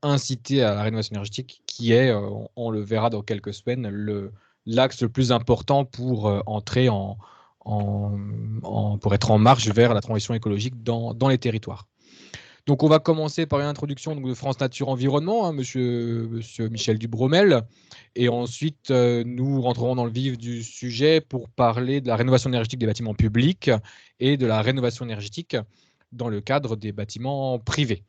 inciter à la rénovation énergétique, qui est, on le verra dans quelques semaines, l'axe le plus important pour entrer pour être en marche vers la transition écologique dans les territoires. Donc, on va commencer par une introduction de France Nature Environnement, hein, monsieur Michel Dubromel, et ensuite, nous rentrerons dans le vif du sujet pour parler de la rénovation énergétique des bâtiments publics et de la rénovation énergétique dans le cadre des bâtiments privés.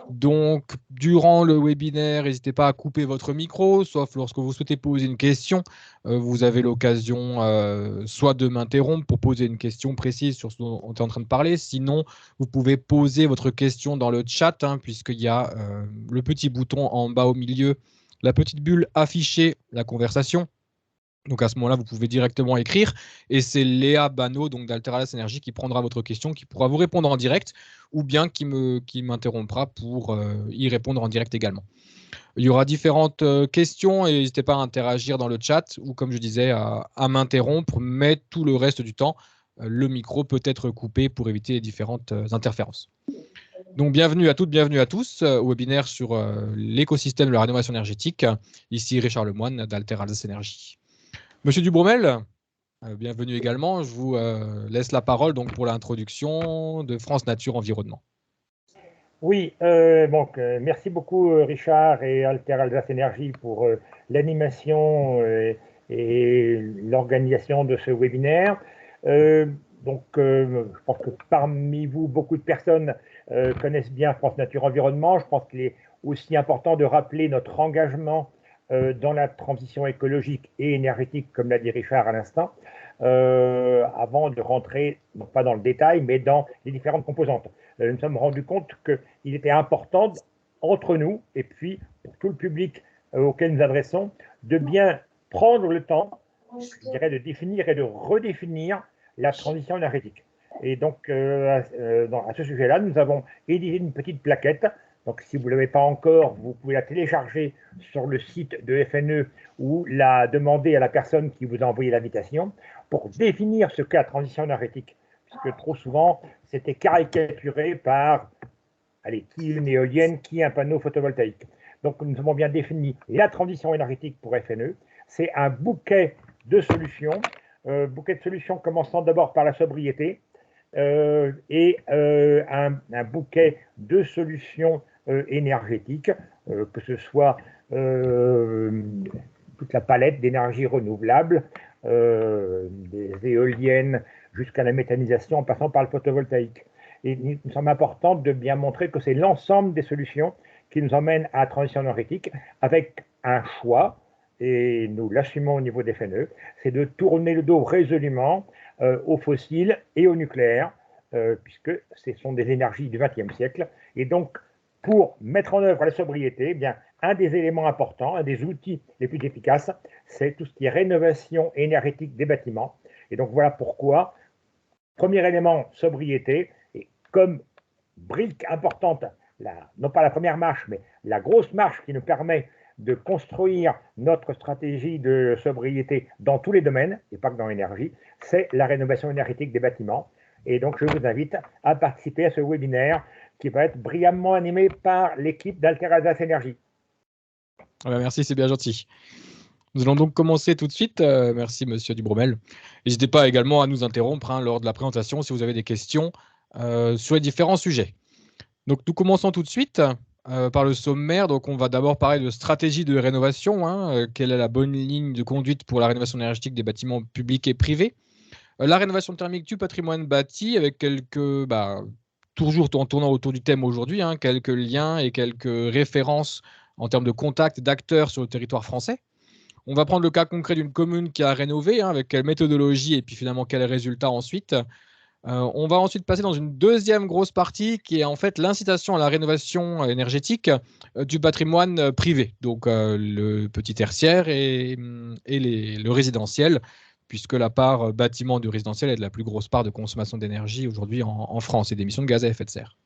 Donc, durant le webinaire, n'hésitez pas à couper votre micro, sauf lorsque vous souhaitez poser une question. Vous avez l'occasion soit de m'interrompre pour poser une question précise sur ce dont on est en train de parler. Sinon, vous pouvez poser votre question dans le chat, hein, puisqu'il y a le petit bouton en bas au milieu, la petite bulle afficher la conversation. Donc à ce moment-là, vous pouvez directement écrire et c'est Léa Bano, donc d'Alteralas Énergie, qui prendra votre question, qui pourra vous répondre en direct ou bien qui m'interrompra pour y répondre en direct également. Il y aura différentes questions et n'hésitez pas à interagir dans le chat ou, comme je disais, à m'interrompre, mais tout le reste du temps, le micro peut être coupé pour éviter les différentes interférences. Donc bienvenue à toutes, bienvenue à tous au webinaire sur l'écosystème de la rénovation énergétique. Ici Richard Lemoine d'Alteralas Énergie. Monsieur Dubromel, bienvenue également. Je vous laisse la parole donc, pour l'introduction de France Nature Environnement. Oui, merci beaucoup Richard et Alter Alsace Énergie pour l'animation et l'organisation de ce webinaire. Je pense que parmi vous, beaucoup de personnes connaissent bien France Nature Environnement. Je pense qu'il est aussi important de rappeler notre engagement dans la transition écologique et énergétique, comme l'a dit Richard à l'instant, avant de rentrer, non pas dans le détail, mais dans les différentes composantes. Nous nous sommes rendus compte qu'il était important, entre nous, et puis pour tout le public auquel nous adressons, de bien prendre le temps, je dirais, de définir et de redéfinir la transition énergétique. Et donc, à ce sujet-là, nous avons édité une petite plaquette. Donc, si vous ne l'avez pas encore, vous pouvez la télécharger sur le site de FNE ou la demander à la personne qui vous a envoyé l'invitation pour définir ce qu'est la transition énergétique. Puisque trop souvent, c'était caricaturé par, allez, qui une éolienne, qui un panneau photovoltaïque. Donc, nous avons bien défini la transition énergétique pour FNE. C'est un bouquet de solutions commençant d'abord par la sobriété, et un bouquet de solutions énergétiques, que ce soit toute la palette d'énergie renouvelable, des éoliennes jusqu'à la méthanisation en passant par le photovoltaïque. Et il me semble important de bien montrer que c'est l'ensemble des solutions qui nous emmènent à la transition énergétique avec un choix, et nous l'assumons au niveau des FNE, c'est de tourner le dos résolument aux fossiles et au nucléaire, puisque ce sont des énergies du XXe siècle. Et donc, pour mettre en œuvre la sobriété, eh bien, un des éléments importants, un des outils les plus efficaces, c'est tout ce qui est rénovation énergétique des bâtiments. Et donc, voilà pourquoi, premier élément, sobriété, et comme brique importante, non pas la première marche, mais la grosse marche qui nous permet de construire notre stratégie de sobriété dans tous les domaines, et pas que dans l'énergie, c'est la rénovation énergétique des bâtiments. Et donc, je vous invite à participer à ce webinaire qui va être brillamment animé par l'équipe d'Alter Alsace Énergie. Merci, c'est bien gentil. Nous allons donc commencer tout de suite. Merci, monsieur Dubromel. N'hésitez pas également à nous interrompre lors de la présentation si vous avez des questions sur les différents sujets. Donc, nous commençons tout de suite par le sommaire. Donc, on va d'abord parler de stratégie de rénovation. Quelle est la bonne ligne de conduite pour la rénovation énergétique des bâtiments publics et privés? La rénovation thermique du patrimoine bâti, avec quelques, toujours en tournant autour du thème aujourd'hui, quelques liens et quelques références en termes de contacts d'acteurs sur le territoire français. On va prendre le cas concret d'une commune qui a rénové, avec quelle méthodologie et puis finalement quels résultats ensuite. On va ensuite passer dans une deuxième grosse partie qui est en fait l'incitation à la rénovation énergétique du patrimoine privé, donc le petit tertiaire et le résidentiel, puisque la part bâtiment du résidentiel est de la plus grosse part de consommation d'énergie aujourd'hui en France et d'émissions de gaz à effet de serre.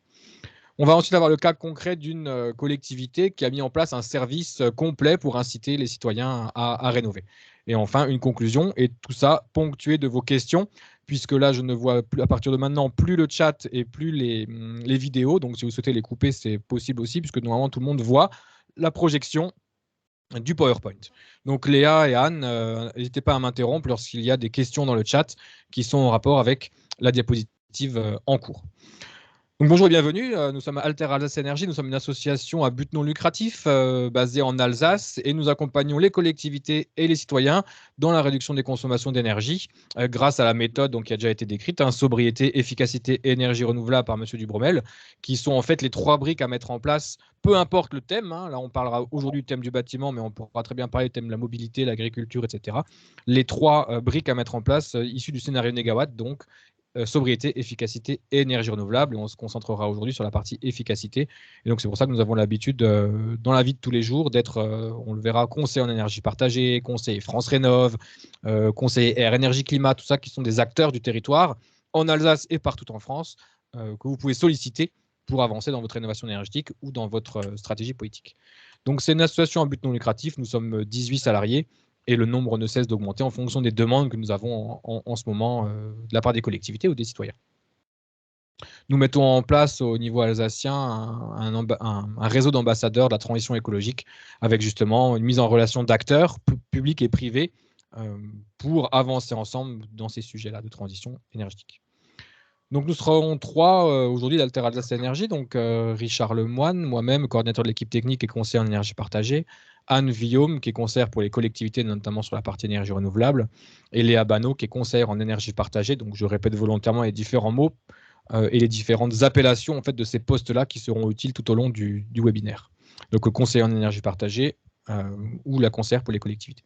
On va ensuite avoir le cas concret d'une collectivité qui a mis en place un service complet pour inciter les citoyens à rénover. Et enfin, une conclusion, et tout ça ponctué de vos questions. puisque là, je ne vois plus, à partir de maintenant, plus le chat et plus les vidéos. Donc, si vous souhaitez les couper, c'est possible aussi, puisque normalement, tout le monde voit la projection du PowerPoint. Donc, Léa et Anne, n'hésitez pas à m'interrompre lorsqu'il y a des questions dans le chat qui sont en rapport avec la diapositive en cours. Donc, bonjour et bienvenue, nous sommes Alter Alsace Énergie, nous sommes une association à but non lucratif basée en Alsace et nous accompagnons les collectivités et les citoyens dans la réduction des consommations d'énergie grâce à la méthode donc, qui a déjà été décrite, sobriété, efficacité et énergie renouvelable par M. Dubromel, qui sont en fait les 3 briques à mettre en place, peu importe le thème. Là, on parlera aujourd'hui du thème du bâtiment, mais on pourra très bien parler du thème de la mobilité, l'agriculture, etc. Les 3 briques à mettre en place issues du scénario Négawatt, donc sobriété, efficacité et énergie renouvelable. Et on se concentrera aujourd'hui sur la partie efficacité. Et donc, c'est pour ça que nous avons l'habitude, dans la vie de tous les jours, d'être, on le verra, conseiller en énergie partagée, conseiller France Rénov', conseiller Air, Énergie, Climat, tout ça, qui sont des acteurs du territoire en Alsace et partout en France, que vous pouvez solliciter pour avancer dans votre rénovation énergétique ou dans votre stratégie politique. Donc, c'est une association à but non lucratif. Nous sommes 18 salariés et le nombre ne cesse d'augmenter en fonction des demandes que nous avons en ce moment de la part des collectivités ou des citoyens. Nous mettons en place au niveau alsacien un réseau d'ambassadeurs de la transition écologique avec justement une mise en relation d'acteurs publics et privés pour avancer ensemble dans ces sujets-là de transition énergétique. Donc nous serons 3 aujourd'hui d'Alter Alsace Énergie, donc Richard Lemoine, moi-même, coordinateur de l'équipe technique et conseiller en énergie partagée, Anne Villaume, qui est conseillère pour les collectivités, notamment sur la partie énergie renouvelable, et Léa Bano, qui est conseillère en énergie partagée. Donc je répète volontairement les différents mots et les différentes appellations en fait, de ces postes-là qui seront utiles tout au long du webinaire. Donc le conseiller en énergie partagée ou la conseillère pour les collectivités.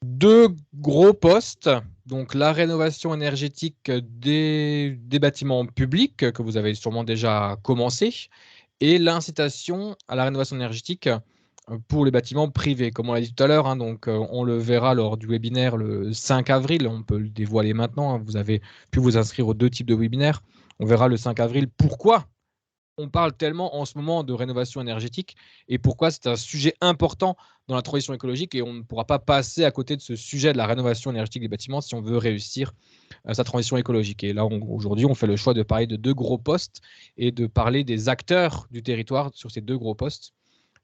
2 gros postes, donc la rénovation énergétique des bâtiments publics que vous avez sûrement déjà commencé et l'incitation à la rénovation énergétique pour les bâtiments privés. Comme on l'a dit tout à l'heure, donc on le verra lors du webinaire le 5 avril, on peut le dévoiler maintenant, vous avez pu vous inscrire aux 2 types de webinaires. On verra le 5 avril pourquoi on parle tellement en ce moment de rénovation énergétique et pourquoi c'est un sujet important dans la transition écologique et on ne pourra pas passer à côté de ce sujet de la rénovation énergétique des bâtiments si on veut réussir sa transition écologique. Et là, aujourd'hui, on fait le choix de parler de 2 gros postes et de parler des acteurs du territoire sur ces 2 gros postes,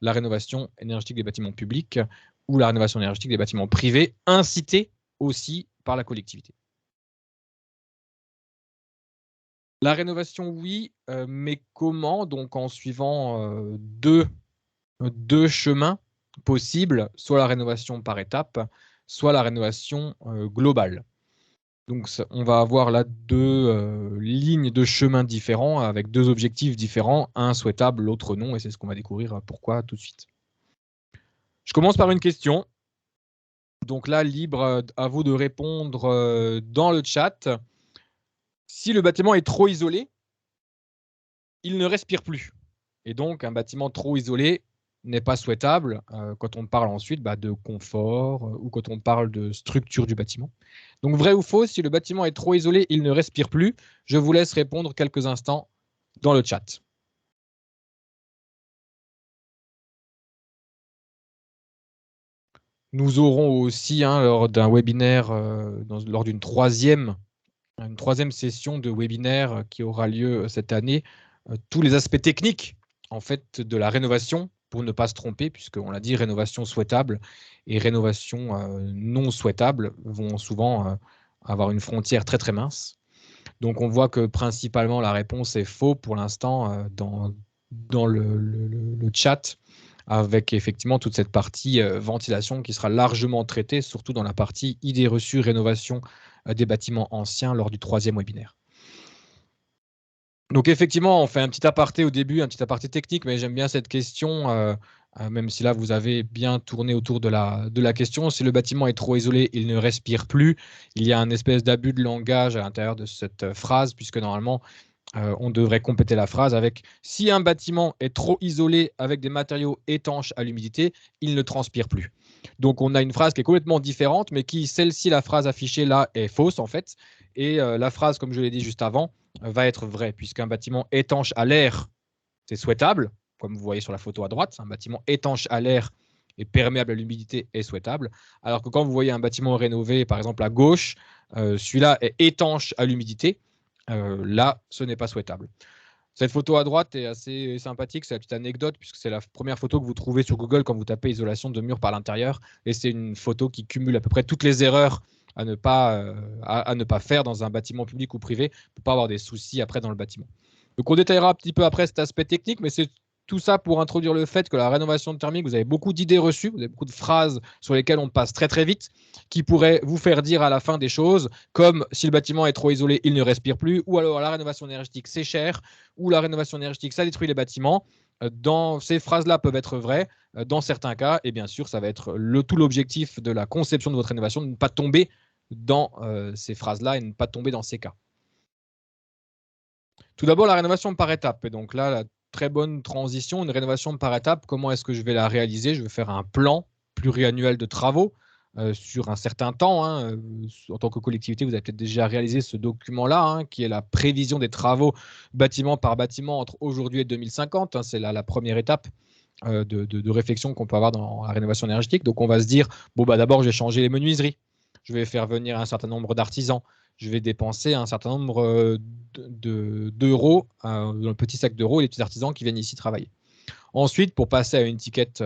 la rénovation énergétique des bâtiments publics ou la rénovation énergétique des bâtiments privés, incitée aussi par la collectivité. La rénovation, oui, mais comment? Donc en suivant 2 chemins possibles, soit la rénovation par étapes, soit la rénovation globale. Donc on va avoir là 2 lignes de chemin différents avec 2 objectifs différents, un souhaitable, l'autre non, et c'est ce qu'on va découvrir pourquoi tout de suite. Je commence par une question. Donc là, libre à vous de répondre dans le chat. Si le bâtiment est trop isolé, il ne respire plus. Et donc, un bâtiment trop isolé n'est pas souhaitable quand on parle ensuite de confort ou quand on parle de structure du bâtiment. Donc, vrai ou faux, si le bâtiment est trop isolé, il ne respire plus. Je vous laisse répondre quelques instants dans le chat. Nous aurons aussi, lors d'un webinaire, lors d'une troisième session de webinaire qui aura lieu cette année, tous les aspects techniques en fait, de la rénovation, pour ne pas se tromper, puisqu'on l'a dit, rénovation souhaitable et rénovation non souhaitable vont souvent avoir une frontière très très mince. Donc on voit que principalement la réponse est faux pour l'instant dans le chat, avec effectivement toute cette partie ventilation qui sera largement traitée, surtout dans la partie idées reçues, rénovation des bâtiments anciens lors du 3e webinaire. Donc effectivement, on fait un petit aparté au début, un petit aparté technique, mais j'aime bien cette question, même si là vous avez bien tourné autour de la question. Si le bâtiment est trop isolé, il ne respire plus. Il y a un espèce d'abus de langage à l'intérieur de cette phrase, puisque normalement, on devrait compléter la phrase avec « Si un bâtiment est trop isolé avec des matériaux étanches à l'humidité, il ne transpire plus ». Donc on a une phrase qui est complètement différente, mais qui, celle-ci, la phrase affichée là, est fausse en fait. Et la phrase, comme je l'ai dit juste avant, va être vraie, puisqu'un bâtiment étanche à l'air, c'est souhaitable, comme vous voyez sur la photo à droite. Un bâtiment étanche à l'air et perméable à l'humidité est souhaitable. Alors que quand vous voyez un bâtiment rénové, par exemple à gauche, celui-là est étanche à l'humidité. Là, ce n'est pas souhaitable. Cette photo à droite est assez sympathique, c'est la petite anecdote, puisque c'est la première photo que vous trouvez sur Google quand vous tapez isolation de murs par l'intérieur. Et c'est une photo qui cumule à peu près toutes les erreurs à ne pas faire dans un bâtiment public ou privé pour ne pas avoir des soucis après dans le bâtiment. Donc on détaillera un petit peu après cet aspect technique, mais c'est tout ça pour introduire le fait que la rénovation thermique, vous avez beaucoup d'idées reçues, vous avez beaucoup de phrases sur lesquelles on passe très très vite, qui pourraient vous faire dire à la fin des choses, comme si le bâtiment est trop isolé, il ne respire plus, ou alors la rénovation énergétique, c'est cher, ou la rénovation énergétique, ça détruit les bâtiments. Ces phrases-là peuvent être vraies dans certains cas, et bien sûr, ça va être tout l'objectif de la conception de votre rénovation, de ne pas tomber dans ces phrases-là et ne pas tomber dans ces cas. Tout d'abord, la rénovation par étapes. Et donc là, la très bonne transition, une rénovation par étapes. Comment est-ce que je vais la réaliser? Je vais faire un plan pluriannuel de travaux sur un certain temps. Hein. En tant que collectivité, vous avez peut-être déjà réalisé ce document-là, hein, qui est la prévision des travaux bâtiment par bâtiment entre aujourd'hui et 2050. Hein. C'est la première étape de réflexion qu'on peut avoir dans la rénovation énergétique. Donc, on va se dire, bon, bah, d'abord, je vais changer les menuiseries. Je vais faire venir un certain nombre d'artisans. Je vais dépenser un certain nombre d'euros, dans le petit sac d'euros, les petits artisans qui viennent ici travailler. Ensuite, pour passer à une étiquette,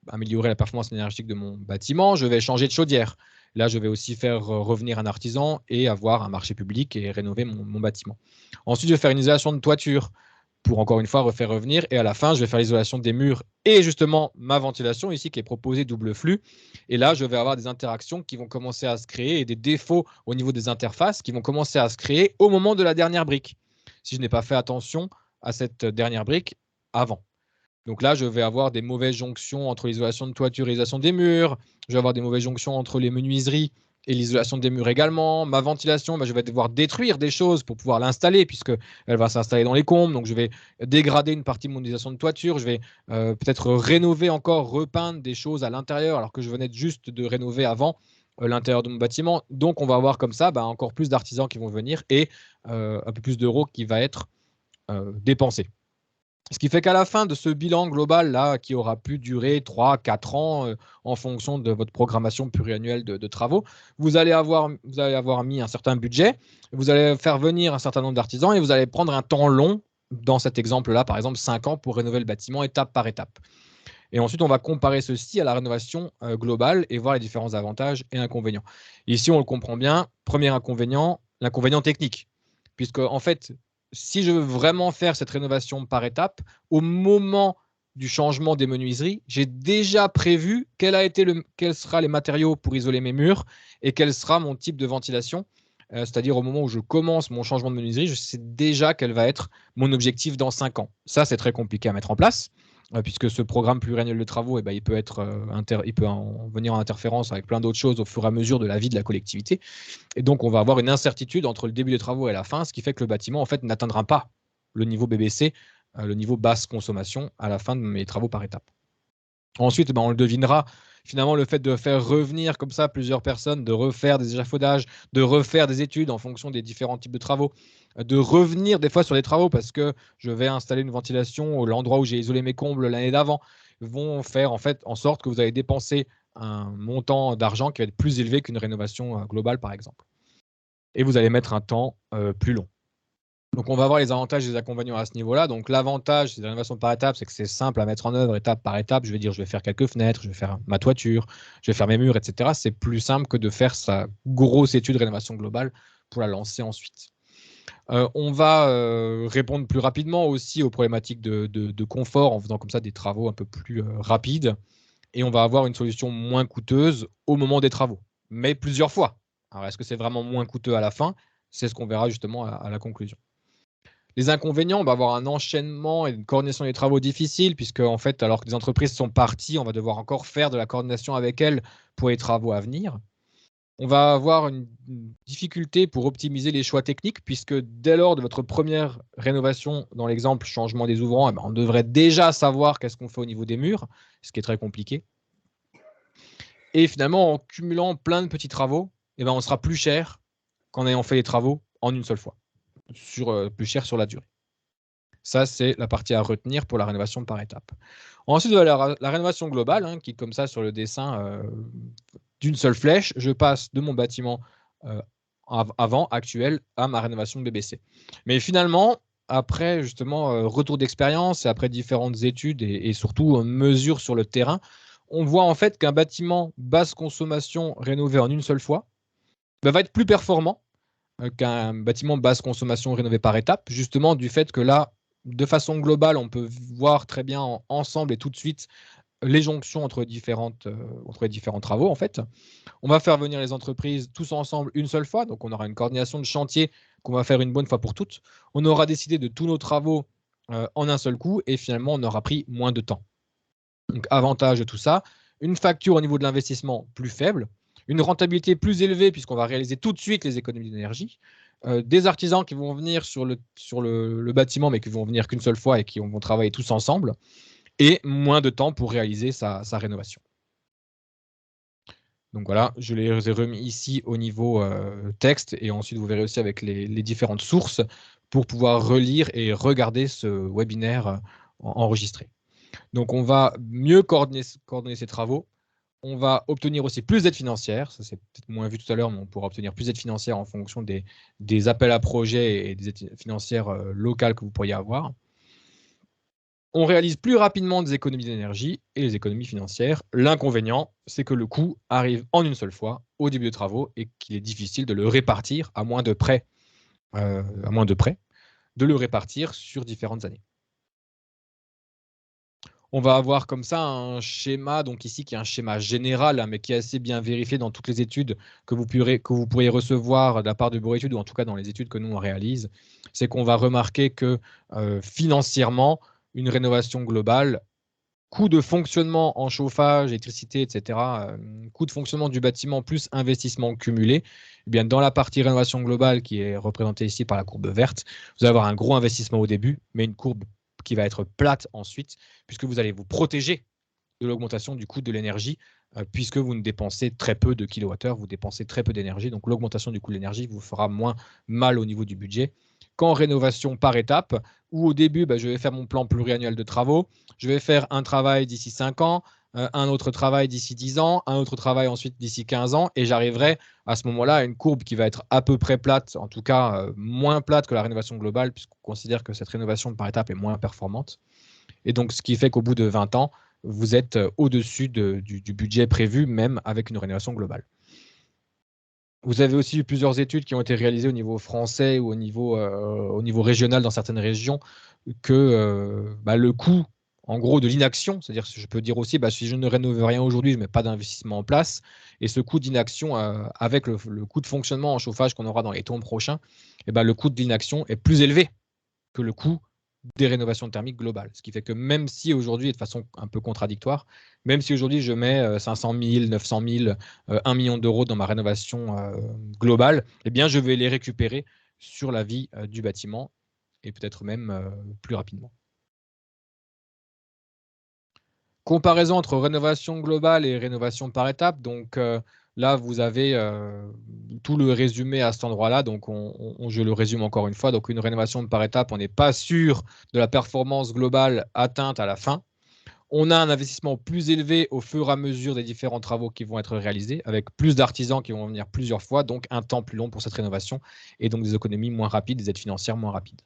améliorer la performance énergétique de mon bâtiment, je vais changer de chaudière. Là, je vais aussi faire revenir un artisan et avoir un marché public et rénover mon bâtiment. Ensuite, je vais faire une isolation de toiture pour encore une fois refaire revenir. Et à la fin, je vais faire l'isolation des murs et justement ma ventilation ici qui est proposée double flux. Et là, je vais avoir des interactions qui vont commencer à se créer et des défauts au niveau des interfaces qui vont commencer à se créer au moment de la dernière brique. Si je n'ai pas fait attention à cette dernière brique avant. Donc là, je vais avoir des mauvaises jonctions entre l'isolation de toiture et l'isolation des murs. Je vais avoir des mauvaises jonctions entre les menuiseries et l'isolation des murs également. Ma ventilation, je vais devoir détruire des choses pour pouvoir l'installer puisqu'elle va s'installer dans les combles. Donc, je vais dégrader une partie de mon isolation de toiture. Je vais peut-être rénover encore, repeindre des choses à l'intérieur alors que je venais juste de rénover avant l'intérieur de mon bâtiment. Donc, on va avoir comme ça encore plus d'artisans qui vont venir et un peu plus d'euros qui va être dépensé. Ce qui fait qu'à la fin de ce bilan global là, qui aura pu durer 3-4 ans en fonction de votre programmation pluriannuelle de travaux, vous allez avoir mis un certain budget, vous allez faire venir un certain nombre d'artisans et vous allez prendre un temps long, dans cet exemple-là, par exemple 5 ans pour rénover le bâtiment étape par étape. Et ensuite, on va comparer ceci à la rénovation globale et voir les différents avantages et inconvénients. Ici, on le comprend bien, premier inconvénient, l'inconvénient technique. Puisque, en fait, si je veux vraiment faire cette rénovation par étape, au moment du changement des menuiseries, j'ai déjà prévu quels seront les matériaux pour isoler mes murs et quel sera mon type de ventilation. C'est-à-dire au moment où je commence mon changement de menuiserie, je sais déjà quel va être mon objectif dans 5 ans. Ça, c'est très compliqué à mettre en place puisque ce programme pluriannuel de travaux, il peut en venir en interférence avec plein d'autres choses au fur et à mesure de la vie de la collectivité. Et donc, on va avoir une incertitude entre le début des travaux et la fin, ce qui fait que le bâtiment, en fait, n'atteindra pas le niveau BBC, le niveau basse consommation, à la fin de mes travaux par étape. Ensuite, on le devinera, finalement, le fait de faire revenir comme ça plusieurs personnes, de refaire des échafaudages, de refaire des études en fonction des différents types de travaux, de revenir des fois sur les travaux parce que je vais installer une ventilation à l'endroit où j'ai isolé mes combles l'année d'avant, vont faire en fait en sorte que vous allez dépenser un montant d'argent qui va être plus élevé qu'une rénovation globale, par exemple. Et vous allez mettre un temps plus long. Donc, on va voir les avantages et les inconvénients à ce niveau-là. Donc, l'avantage de la rénovation par étapes, c'est que c'est simple à mettre en œuvre étape par étape. Je vais faire quelques fenêtres, je vais faire ma toiture, je vais faire mes murs, etc. C'est plus simple que de faire sa grosse étude de rénovation globale pour la lancer ensuite. On va répondre plus rapidement aussi aux problématiques de confort en faisant comme ça des travaux un peu plus rapides. Et on va avoir une solution moins coûteuse au moment des travaux, mais plusieurs fois. Alors, est-ce que c'est vraiment moins coûteux à la fin? C'est ce qu'on verra justement à la conclusion. Les inconvénients, on va avoir un enchaînement et une coordination des travaux difficile, puisque en fait, alors que les entreprises sont parties, on va devoir encore faire de la coordination avec elles pour les travaux à venir. On va avoir une difficulté pour optimiser les choix techniques, puisque dès lors de votre première rénovation, dans l'exemple changement des ouvrants, on devrait déjà savoir qu'est-ce qu'on fait au niveau des murs, ce qui est très compliqué. Et finalement, en cumulant plein de petits travaux, on sera plus cher qu'en ayant fait les travaux en une seule fois, plus cher sur la durée. Ça, c'est la partie à retenir pour la rénovation par étapes. Ensuite, la rénovation globale, hein, qui, comme ça, sur le dessin d'une seule flèche, je passe de mon bâtiment actuel à ma rénovation de BBC. Mais finalement, après justement retour d'expérience et après différentes études et surtout mesures sur le terrain, on voit en fait qu'un bâtiment basse consommation rénové en une seule fois va être plus performant qu'un bâtiment basse consommation rénové par étape, justement du fait que là, de façon globale, on peut voir très bien ensemble et tout de suite les jonctions entre les différents travaux en fait. On va faire venir les entreprises tous ensemble une seule fois, donc on aura une coordination de chantier qu'on va faire une bonne fois pour toutes. On aura décidé de tous nos travaux en un seul coup et finalement on aura pris moins de temps. Donc avantage de tout ça, une facture au niveau de l'investissement plus faible, une rentabilité plus élevée puisqu'on va réaliser tout de suite les économies d'énergie, des artisans qui vont venir sur le bâtiment mais qui vont venir qu'une seule fois et qui vont travailler tous ensemble, et moins de temps pour réaliser sa rénovation. Donc voilà, je les ai remis ici au niveau texte et ensuite vous verrez aussi avec les différentes sources pour pouvoir relire et regarder ce webinaire enregistré. Donc on va mieux coordonner ces travaux. On va obtenir aussi plus d'aide financière. Ça, c'est peut-être moins vu tout à l'heure, mais on pourra obtenir plus d'aide financière en fonction des appels à projets et des aides financières locales que vous pourriez avoir. On réalise plus rapidement des économies d'énergie et les économies financières. L'inconvénient, c'est que le coût arrive en une seule fois au début des travaux et qu'il est difficile de le répartir, à moins de prêts, de le répartir sur différentes années. On va avoir comme ça un schéma, donc ici qui est un schéma général, hein, mais qui est assez bien vérifié dans toutes les études que vous pourriez recevoir de la part de Bureau Études, ou en tout cas dans les études que nous on réalise. C'est qu'on va remarquer que financièrement, une rénovation globale, coût de fonctionnement en chauffage, électricité, etc., coût de fonctionnement du bâtiment plus investissement cumulé, eh bien, dans la partie rénovation globale qui est représentée ici par la courbe verte, vous allez avoir un gros investissement au début, mais une courbe qui va être plate ensuite, puisque vous allez vous protéger de l'augmentation du coût de l'énergie, puisque vous ne dépensez très peu de kilowattheures, vous dépensez très peu d'énergie, donc l'augmentation du coût de l'énergie vous fera moins mal au niveau du budget qu'en rénovation par étape, où au début, je vais faire mon plan pluriannuel de travaux, je vais faire un travail d'ici 5 ans, un autre travail d'ici 10 ans, un autre travail ensuite d'ici 15 ans, et j'arriverai à ce moment-là à une courbe qui va être à peu près plate, en tout cas moins plate que la rénovation globale, puisqu'on considère que cette rénovation par étape est moins performante. Et donc, ce qui fait qu'au bout de 20 ans, vous êtes au-dessus du budget prévu, même avec une rénovation globale. Vous avez aussi eu plusieurs études qui ont été réalisées au niveau français ou au niveau régional dans certaines régions, que le coût, en gros, de l'inaction, c'est-à-dire, je peux dire aussi, si je ne rénove rien aujourd'hui, je ne mets pas d'investissement en place, et ce coût d'inaction, avec le coût de fonctionnement en chauffage qu'on aura dans les temps prochains, le coût de l'inaction est plus élevé que le coût des rénovations thermiques globales. Ce qui fait que même si aujourd'hui, de façon un peu contradictoire, même si aujourd'hui je mets 500 000, 900 000, 1 million d'euros dans ma rénovation globale, eh bien je vais les récupérer sur la vie du bâtiment et peut-être même plus rapidement. Comparaison entre rénovation globale et rénovation par étape. Donc là, vous avez tout le résumé à cet endroit-là. Donc je le résume encore une fois. Donc une rénovation par étape, on n'est pas sûr de la performance globale atteinte à la fin. On a un investissement plus élevé au fur et à mesure des différents travaux qui vont être réalisés, avec plus d'artisans qui vont venir plusieurs fois, donc un temps plus long pour cette rénovation, et donc des économies moins rapides, des aides financières moins rapides.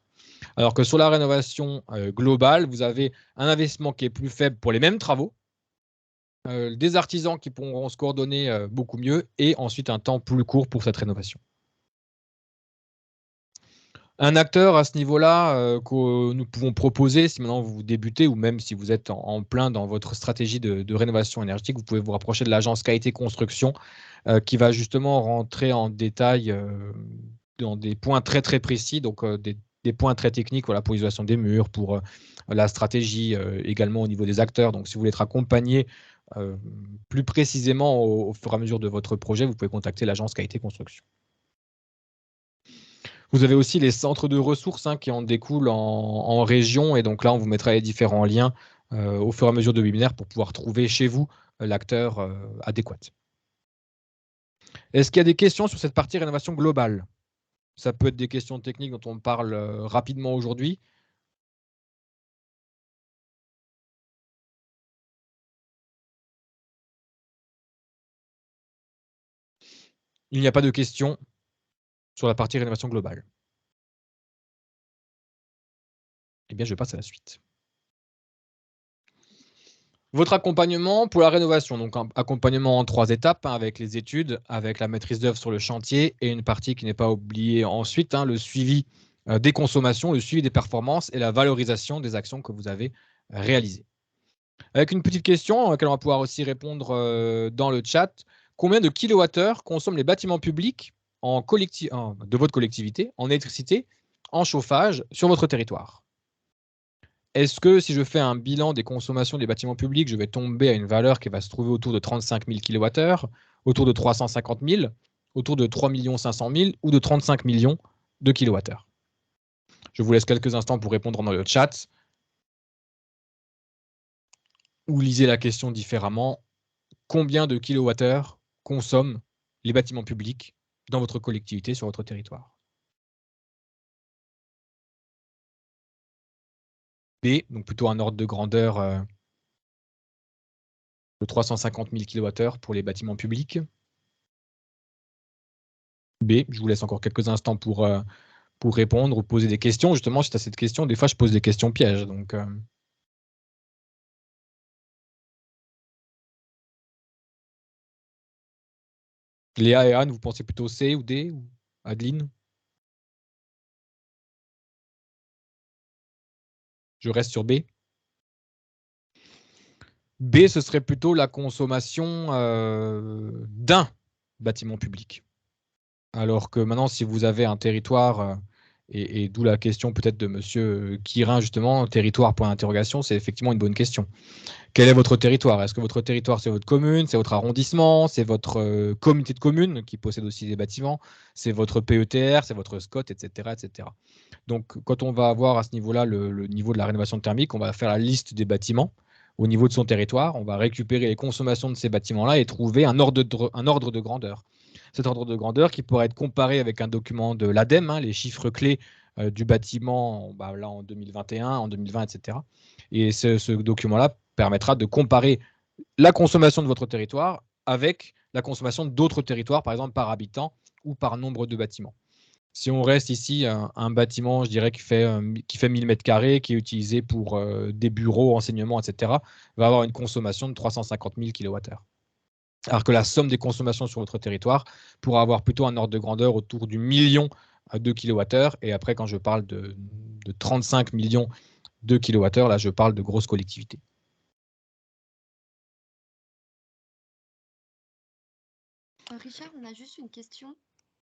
Alors que sur la rénovation globale, vous avez un investissement qui est plus faible pour les mêmes travaux, des artisans qui pourront se coordonner beaucoup mieux, et ensuite un temps plus court pour cette rénovation. Un acteur à ce niveau-là que nous pouvons proposer, si maintenant vous débutez ou même si vous êtes en plein dans votre stratégie de rénovation énergétique, vous pouvez vous rapprocher de l'agence Qualité Construction qui va justement rentrer en détail dans des points très très précis, donc des points très techniques pour l'isolation des murs, pour la stratégie également au niveau des acteurs. Donc si vous voulez être accompagné plus précisément au fur et à mesure de votre projet, vous pouvez contacter l'agence Qualité Construction. Vous avez aussi les centres de ressources qui en découlent en région, et donc là, on vous mettra les différents liens au fur et à mesure de webinaire pour pouvoir trouver chez vous l'acteur adéquat. Est-ce qu'il y a des questions sur cette partie rénovation globale? Ça peut être des questions techniques dont on parle rapidement aujourd'hui. Il n'y a pas de questions sur la partie rénovation globale. Eh bien, je passe à la suite. Votre accompagnement pour la rénovation, donc un accompagnement en 3 étapes, hein, avec les études, avec la maîtrise d'œuvre sur le chantier et une partie qui n'est pas oubliée ensuite, hein, le suivi des consommations, le suivi des performances et la valorisation des actions que vous avez réalisées. Avec une petite question à laquelle on va pouvoir aussi répondre dans le chat. Combien de kilowattheures consomment les bâtiments publics de votre collectivité en électricité, en chauffage sur votre territoire? Est-ce que si je fais un bilan des consommations des bâtiments publics, je vais tomber à une valeur qui va se trouver autour de 35 000 kWh, autour de 350 000, autour de 3 500 000 ou de 35 millions de kWh? Je vous laisse quelques instants pour répondre dans le chat. Ou lisez la question différemment. Combien de kilowattheures consomment les bâtiments publics dans votre collectivité, sur votre territoire? B, donc plutôt un ordre de grandeur de 350 000 kWh pour les bâtiments publics. B, je vous laisse encore quelques instants pour répondre ou poser des questions. Justement, suite à cette question, des fois, je pose des questions pièges. Donc, Léa et Anne, vous pensez plutôt C ou D ou Adeline? Je reste sur B. B, ce serait plutôt la consommation d'un bâtiment public. Alors que maintenant, si vous avez un territoire, et d'où la question peut-être de monsieur Quirin, justement, territoire point d'interrogation, c'est effectivement une bonne question. Quel est votre territoire? Est-ce que votre territoire, c'est votre commune, c'est votre arrondissement, c'est votre communauté de communes qui possède aussi des bâtiments, c'est votre PETR, c'est votre SCOT, etc., etc. Donc, quand on va avoir à ce niveau-là le niveau de la rénovation thermique, on va faire la liste des bâtiments au niveau de son territoire, on va récupérer les consommations de ces bâtiments-là et trouver un ordre de grandeur. Cet ordre de grandeur qui pourrait être comparé avec un document de l'ADEME, hein, les chiffres clés du bâtiment là, en 2021, en 2020, etc. Et ce document-là permettra de comparer la consommation de votre territoire avec la consommation d'autres territoires, par exemple par habitant ou par nombre de bâtiments. Si on reste ici, un bâtiment, je dirais, qui fait 1000 m², qui est utilisé pour des bureaux, enseignement, etc., va avoir une consommation de 350 000 kWh. Alors que la somme des consommations sur votre territoire pourra avoir plutôt un ordre de grandeur autour du million de kWh. Et après, quand je parle de 35 millions de kWh, là, je parle de grosses collectivités. Richard, on a juste une question.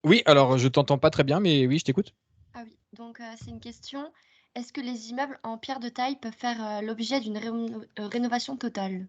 Oui, alors je t'entends pas très bien, mais oui, je t'écoute. Ah oui, donc c'est une question. Est-ce que les immeubles en pierre de taille peuvent faire l'objet d'une rénovation totale?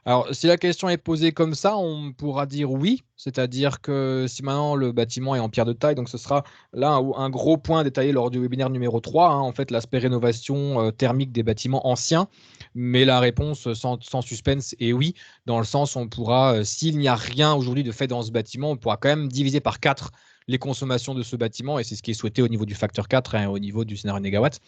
Alors, si la question est posée comme ça, on pourra dire oui. C'est-à-dire que si maintenant le bâtiment est en pierre de taille, donc ce sera là un gros point détaillé lors du webinaire numéro 3, hein, en fait, l'aspect rénovation thermique des bâtiments anciens. Mais la réponse sans suspense est oui, dans le sens où on pourra, s'il n'y a rien aujourd'hui de fait dans ce bâtiment, on pourra quand même diviser par 4 les consommations de ce bâtiment, et c'est ce qui est souhaité au niveau du facteur 4 et hein, au niveau du scénario négawatt,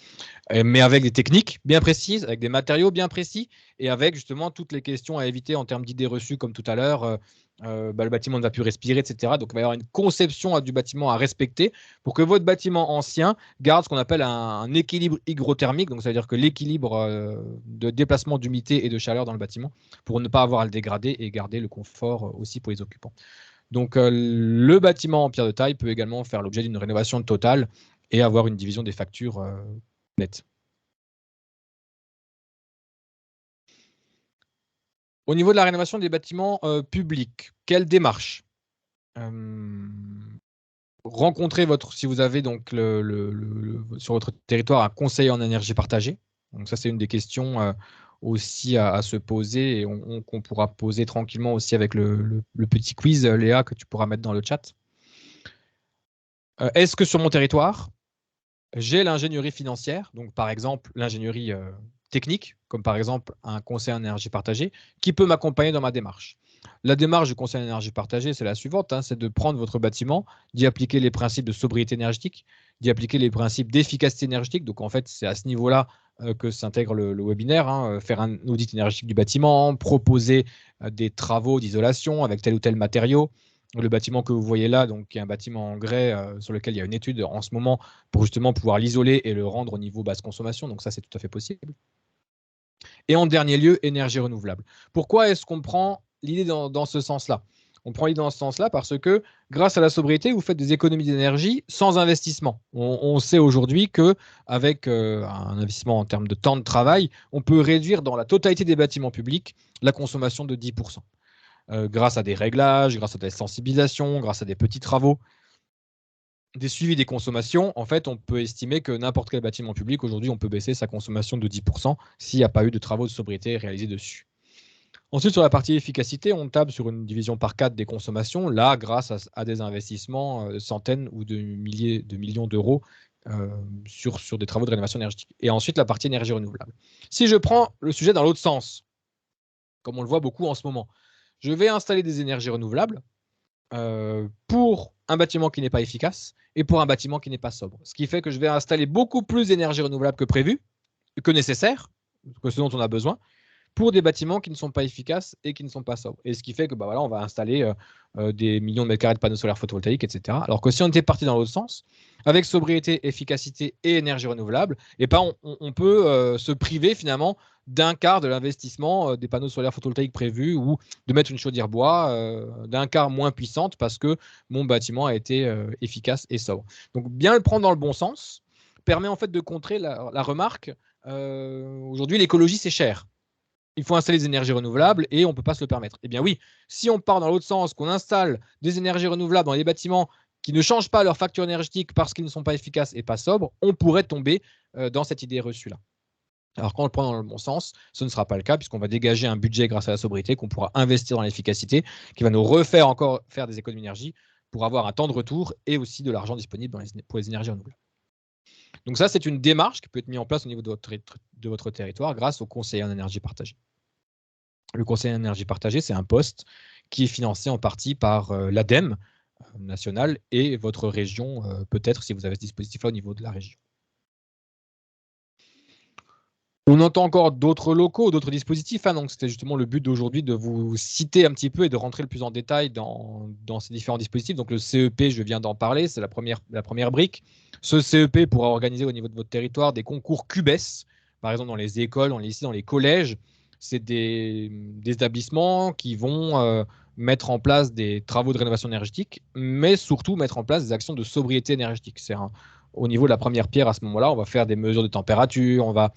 mais avec des techniques bien précises, avec des matériaux bien précis, et avec justement toutes les questions à éviter en termes d'idées reçues, comme tout à l'heure, le bâtiment ne va plus respirer, etc. Donc il va y avoir une conception du bâtiment à respecter pour que votre bâtiment ancien garde ce qu'on appelle un équilibre hygrothermique, donc ça veut dire que l'équilibre de déplacement d'humidité et de chaleur dans le bâtiment, pour ne pas avoir à le dégrader et garder le confort aussi pour les occupants. Donc le bâtiment en pierre de taille peut également faire l'objet d'une rénovation totale et avoir une division des factures nette. Au niveau de la rénovation des bâtiments publics, quelle démarche? Rencontrer si vous avez donc sur votre territoire un conseiller en énergie partagée. Donc ça, c'est une des questions aussi à se poser et qu'on pourra poser tranquillement aussi avec le petit quiz, Léa, que tu pourras mettre dans le chat. Est-ce que sur mon territoire, j'ai l'ingénierie financière, donc par exemple l'ingénierie technique, comme par exemple un conseiller en énergie partagée, qui peut m'accompagner dans ma démarche? La démarche du conseil en énergie partagée, c'est la suivante, hein, c'est de prendre votre bâtiment, d'y appliquer les principes de sobriété énergétique, d'y appliquer les principes d'efficacité énergétique. Donc en fait, c'est à ce niveau-là que s'intègre le webinaire, hein, faire un audit énergétique du bâtiment, proposer des travaux d'isolation avec tel ou tel matériau, Le bâtiment que vous voyez là, donc, qui est un bâtiment en grès sur lequel il y a une étude en ce moment pour justement pouvoir l'isoler et le rendre au niveau basse consommation. Donc ça, c'est tout à fait possible. Et en dernier lieu, énergie renouvelable. Pourquoi est-ce qu'on prend l'idée dans ce sens-là? On prend l'idée dans ce sens-là parce que grâce à la sobriété, vous faites des économies d'énergie sans investissement. On sait aujourd'hui qu'avec un investissement en termes de temps de travail, on peut réduire dans la totalité des bâtiments publics la consommation de 10%. Grâce à des réglages, grâce à des sensibilisations, grâce à des petits travaux, des suivis des consommations, en fait, on peut estimer que n'importe quel bâtiment public, aujourd'hui, on peut baisser sa consommation de 10% s'il n'y a pas eu de travaux de sobriété réalisés dessus. Ensuite, sur la partie efficacité, on table sur une division par 4 des consommations, là, grâce à des investissements de centaines ou de milliers de millions d'euros sur des travaux de rénovation énergétique. Et ensuite, la partie énergie renouvelable. Si je prends le sujet dans l'autre sens, comme on le voit beaucoup en ce moment, je vais installer des énergies renouvelables pour un bâtiment qui n'est pas efficace et pour un bâtiment qui n'est pas sobre. Ce qui fait que je vais installer beaucoup plus d'énergie renouvelable que prévu, que nécessaire, que ce dont on a besoin, pour des bâtiments qui ne sont pas efficaces et qui ne sont pas sobres. Et ce qui fait que voilà, on va installer des millions de mètres carrés de panneaux solaires photovoltaïques, etc. Alors que si on était parti dans l'autre sens, avec sobriété, efficacité et énergie renouvelable, et ben on peut se priver finalement d'un quart de l'investissement des panneaux solaires photovoltaïques prévus ou de mettre une chaudière bois d'un quart moins puissante parce que mon bâtiment a été efficace et sobre. Donc bien le prendre dans le bon sens permet en fait de contrer la remarque aujourd'hui l'écologie c'est cher. Il faut installer des énergies renouvelables et on ne peut pas se le permettre. Eh bien oui, si on part dans l'autre sens, qu'on installe des énergies renouvelables dans les bâtiments qui ne changent pas leur facture énergétique parce qu'ils ne sont pas efficaces et pas sobres, on pourrait tomber dans cette idée reçue-là. Alors quand on le prend dans le bon sens, ce ne sera pas le cas puisqu'on va dégager un budget grâce à la sobriété qu'on pourra investir dans l'efficacité, qui va nous refaire encore faire des économies d'énergie pour avoir un temps de retour et aussi de l'argent disponible pour les énergies renouvelables. Donc ça, c'est une démarche qui peut être mise en place au niveau de votre territoire grâce au conseiller en énergie partagée. Le conseiller en énergie partagée, c'est un poste qui est financé en partie par l'ADEME nationale et votre région, peut-être si vous avez ce dispositif-là au niveau de la région. On entend encore d'autres locaux, d'autres dispositifs. Donc, c'était justement le but d'aujourd'hui de vous citer un petit peu et de rentrer le plus en détail dans ces différents dispositifs. Donc, le CEP, je viens d'en parler, c'est la première brique. Ce CEP pourra organiser au niveau de votre territoire des concours CUBES, par exemple dans les écoles, dans les lycées, dans les collèges. C'est des établissements qui vont mettre en place des travaux de rénovation énergétique, mais surtout mettre en place des actions de sobriété énergétique. C'est au niveau de la première pierre, à ce moment-là, on va faire des mesures de température, on va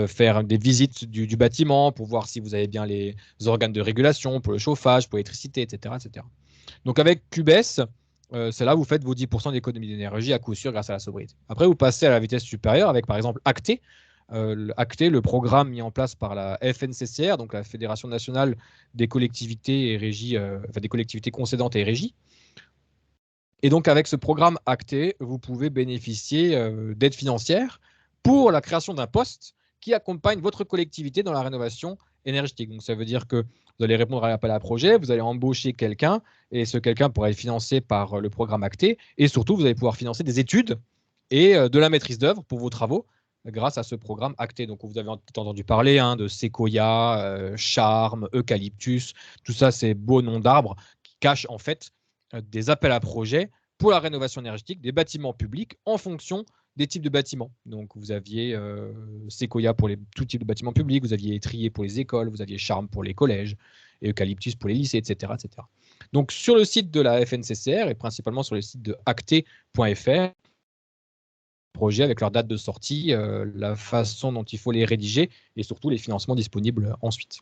faire des visites du bâtiment pour voir si vous avez bien les organes de régulation pour le chauffage, pour l'électricité, etc., etc. Donc avec CUBES, c'est là où vous faites vos 10% d'économie d'énergie à coup sûr grâce à la sobriété. Après, vous passez à la vitesse supérieure avec par exemple ACTE. Le programme mis en place par la FNCCR, donc la Fédération nationale des collectivités et régies, des collectivités concédantes et régies. Et donc, avec ce programme ACTE, vous pouvez bénéficier d'aides financières pour la création d'un poste qui accompagne votre collectivité dans la rénovation énergétique. Donc, ça veut dire que vous allez répondre à l'appel à projet, vous allez embaucher quelqu'un, et ce quelqu'un pourra être financé par le programme ACTE, et surtout, vous allez pouvoir financer des études et de la maîtrise d'œuvre pour vos travaux grâce à ce programme ACTE. Donc, vous avez entendu parler de séquoia, charme, eucalyptus, tout ça, c'est beaux noms d'arbres qui cachent en fait des appels à projets pour la rénovation énergétique des bâtiments publics en fonction des types de bâtiments. Donc, vous aviez Sequoia pour tout type de bâtiments publics, vous aviez Étrier pour les écoles, vous aviez Charme pour les collèges, et Eucalyptus pour les lycées, etc., etc. Donc, sur le site de la FNCCR et principalement sur le site de acte.fr, projets avec leur date de sortie, la façon dont il faut les rédiger et surtout les financements disponibles ensuite.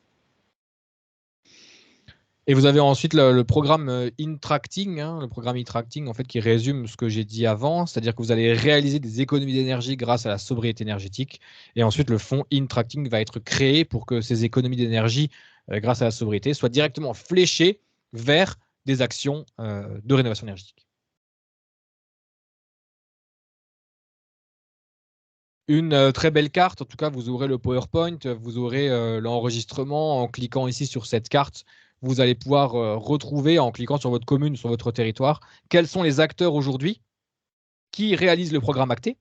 Et vous avez ensuite le programme InTracting, le programme InTracting en fait, qui résume ce que j'ai dit avant, c'est-à-dire que vous allez réaliser des économies d'énergie grâce à la sobriété énergétique. Et ensuite, le fonds InTracting va être créé pour que ces économies d'énergie grâce à la sobriété soient directement fléchées vers des actions de rénovation énergétique. Une très belle carte, en tout cas, vous aurez le PowerPoint, vous aurez l'enregistrement en cliquant ici sur cette carte. Vous allez pouvoir retrouver, en cliquant sur votre commune, sur votre territoire, quels sont les acteurs aujourd'hui qui réalisent le programme ACTE,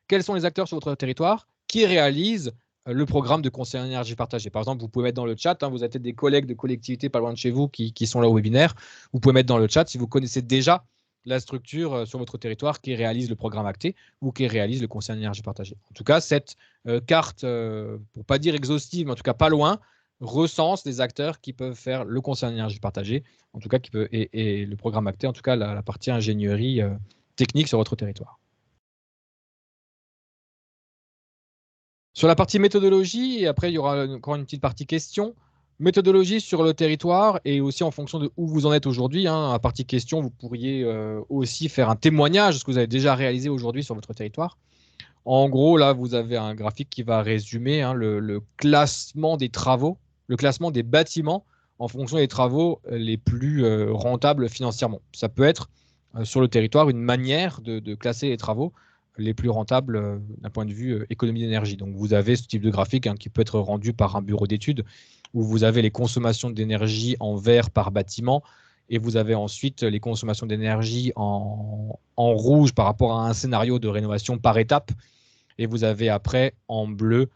quels sont les acteurs sur votre territoire qui réalisent le programme de conseil en énergie partagée. Par exemple, vous pouvez mettre dans le chat, hein, vous avez peut-être des collègues de collectivités pas loin de chez vous qui sont là au webinaire. Vous pouvez mettre dans le chat si vous connaissez déjà la structure sur votre territoire qui réalise le programme acté ou qui réalise le conseil en énergie partagée. En tout cas, cette carte, pour ne pas dire exhaustive, mais en tout cas pas loin, recense les acteurs qui peuvent faire le conseil en énergie partagée, en tout cas et le programme acté, en tout cas la partie ingénierie technique sur votre territoire. Sur la partie méthodologie, et après il y aura encore une petite partie questions. Méthodologie sur le territoire et aussi en fonction de où vous en êtes aujourd'hui. Hein, à partie questions, vous pourriez aussi faire un témoignage de ce que vous avez déjà réalisé aujourd'hui sur votre territoire. En gros, là, vous avez un graphique qui va résumer hein, le classement des travaux, le classement des bâtiments en fonction des travaux les plus rentables financièrement. Ça peut être sur le territoire une manière de classer les travaux les plus rentables d'un point de vue économie d'énergie. Donc, vous avez ce type de graphique hein, qui peut être rendu par un bureau d'études où vous avez les consommations d'énergie en vert par bâtiment et vous avez ensuite les consommations d'énergie en rouge par rapport à un scénario de rénovation par étape. Et vous avez après en bleu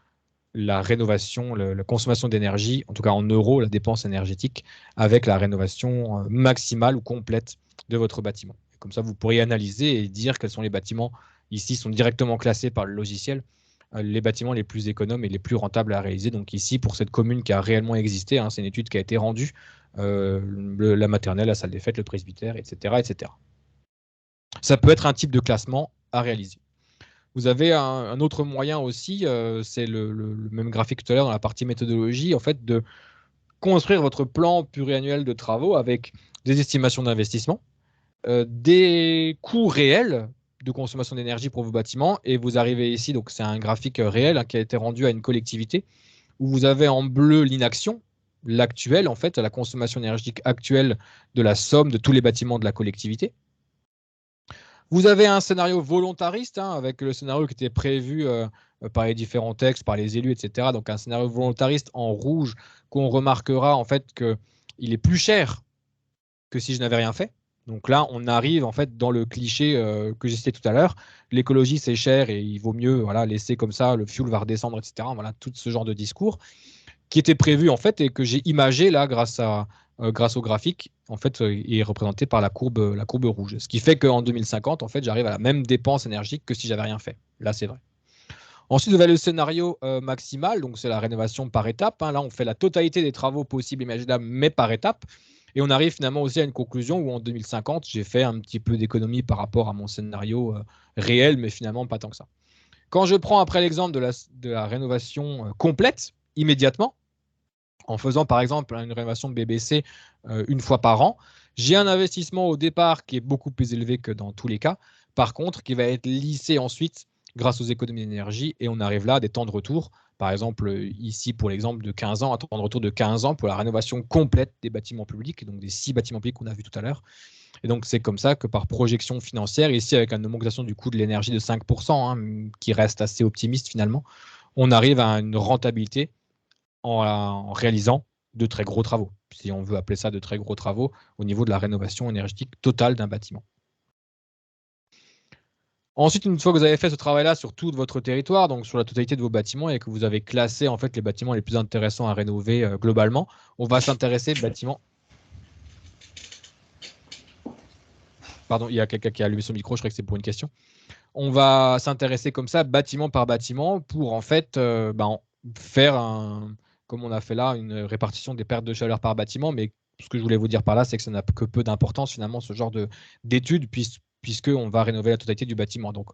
la rénovation, la consommation d'énergie, en tout cas en euros, la dépense énergétique, avec la rénovation maximale ou complète de votre bâtiment. Comme ça, vous pourriez analyser et dire quels sont les bâtiments, ici, sont directement classés par le logiciel, les bâtiments les plus économes et les plus rentables à réaliser. Donc ici, pour cette commune qui a réellement existé, hein, c'est une étude qui a été rendue, la maternelle, la salle des fêtes, le presbytère, etc., etc. Ça peut être un type de classement à réaliser. Vous avez un autre moyen aussi, c'est le même graphique tout à l'heure dans la partie méthodologie, en fait, de construire votre plan pluriannuel de travaux avec des estimations d'investissement, des coûts réels de consommation d'énergie pour vos bâtiments, et vous arrivez ici, donc c'est un graphique réel hein, qui a été rendu à une collectivité, où vous avez en bleu l'inaction, l'actuel, en fait, la consommation énergétique actuelle de la somme de tous les bâtiments de la collectivité. Vous avez un scénario volontariste, hein, avec le scénario qui était prévu par les différents textes, par les élus, etc. Donc un scénario volontariste en rouge qu'on remarquera en fait qu'il est plus cher que si je n'avais rien fait. Donc là, on arrive en fait dans le cliché que j'ai cité tout à l'heure. L'écologie, c'est cher et il vaut mieux voilà, laisser comme ça, le fuel va redescendre, etc. Voilà, tout ce genre de discours qui était prévu en fait et que j'ai imagé là grâce au graphique en fait est représenté par la courbe rouge. Ce qui fait qu'en 2050 en fait j'arrive à la même dépense énergique que si j'avais rien fait. Là c'est vrai. Ensuite vous avez le scénario maximal, donc c'est la rénovation par étape. Hein. Là on fait la totalité des travaux possibles imaginables mais par étape. Et on arrive finalement aussi à une conclusion où en 2050 j'ai fait un petit peu d'économie par rapport à mon scénario réel, mais finalement pas tant que ça. Quand je prends après l'exemple de la rénovation complète, immédiatement, en faisant par exemple une rénovation de BBC une fois par an, j'ai un investissement au départ qui est beaucoup plus élevé que dans tous les cas, par contre qui va être lissé ensuite grâce aux économies d'énergie et on arrive là à des temps de retour. Par exemple, ici pour l'exemple de 15 ans, un temps de retour de 15 ans pour la rénovation complète des bâtiments publics, donc des 6 bâtiments publics qu'on a vu tout à l'heure. Et donc, c'est comme ça que par projection financière, ici avec une augmentation du coût de l'énergie de 5%, hein, qui reste assez optimiste finalement, on arrive à une rentabilité en réalisant de très gros travaux, si on veut appeler ça de très gros travaux, au niveau de la rénovation énergétique totale d'un bâtiment. Ensuite, une fois que vous avez fait ce travail-là sur tout votre territoire, donc sur la totalité de vos bâtiments, et que vous avez classé en fait les bâtiments les plus intéressants à rénover globalement, on va s'intéresser aux bâtiments. Pardon, il y a quelqu'un qui a allumé son micro, je crois que c'est pour une question. On va s'intéresser comme ça, bâtiment par bâtiment, pour en fait faire comme on a fait là, une répartition des pertes de chaleur par bâtiment. Mais ce que je voulais vous dire par là, c'est que ça n'a que peu d'importance finalement, ce genre d'études, puisqu'on va rénover la totalité du bâtiment. Donc,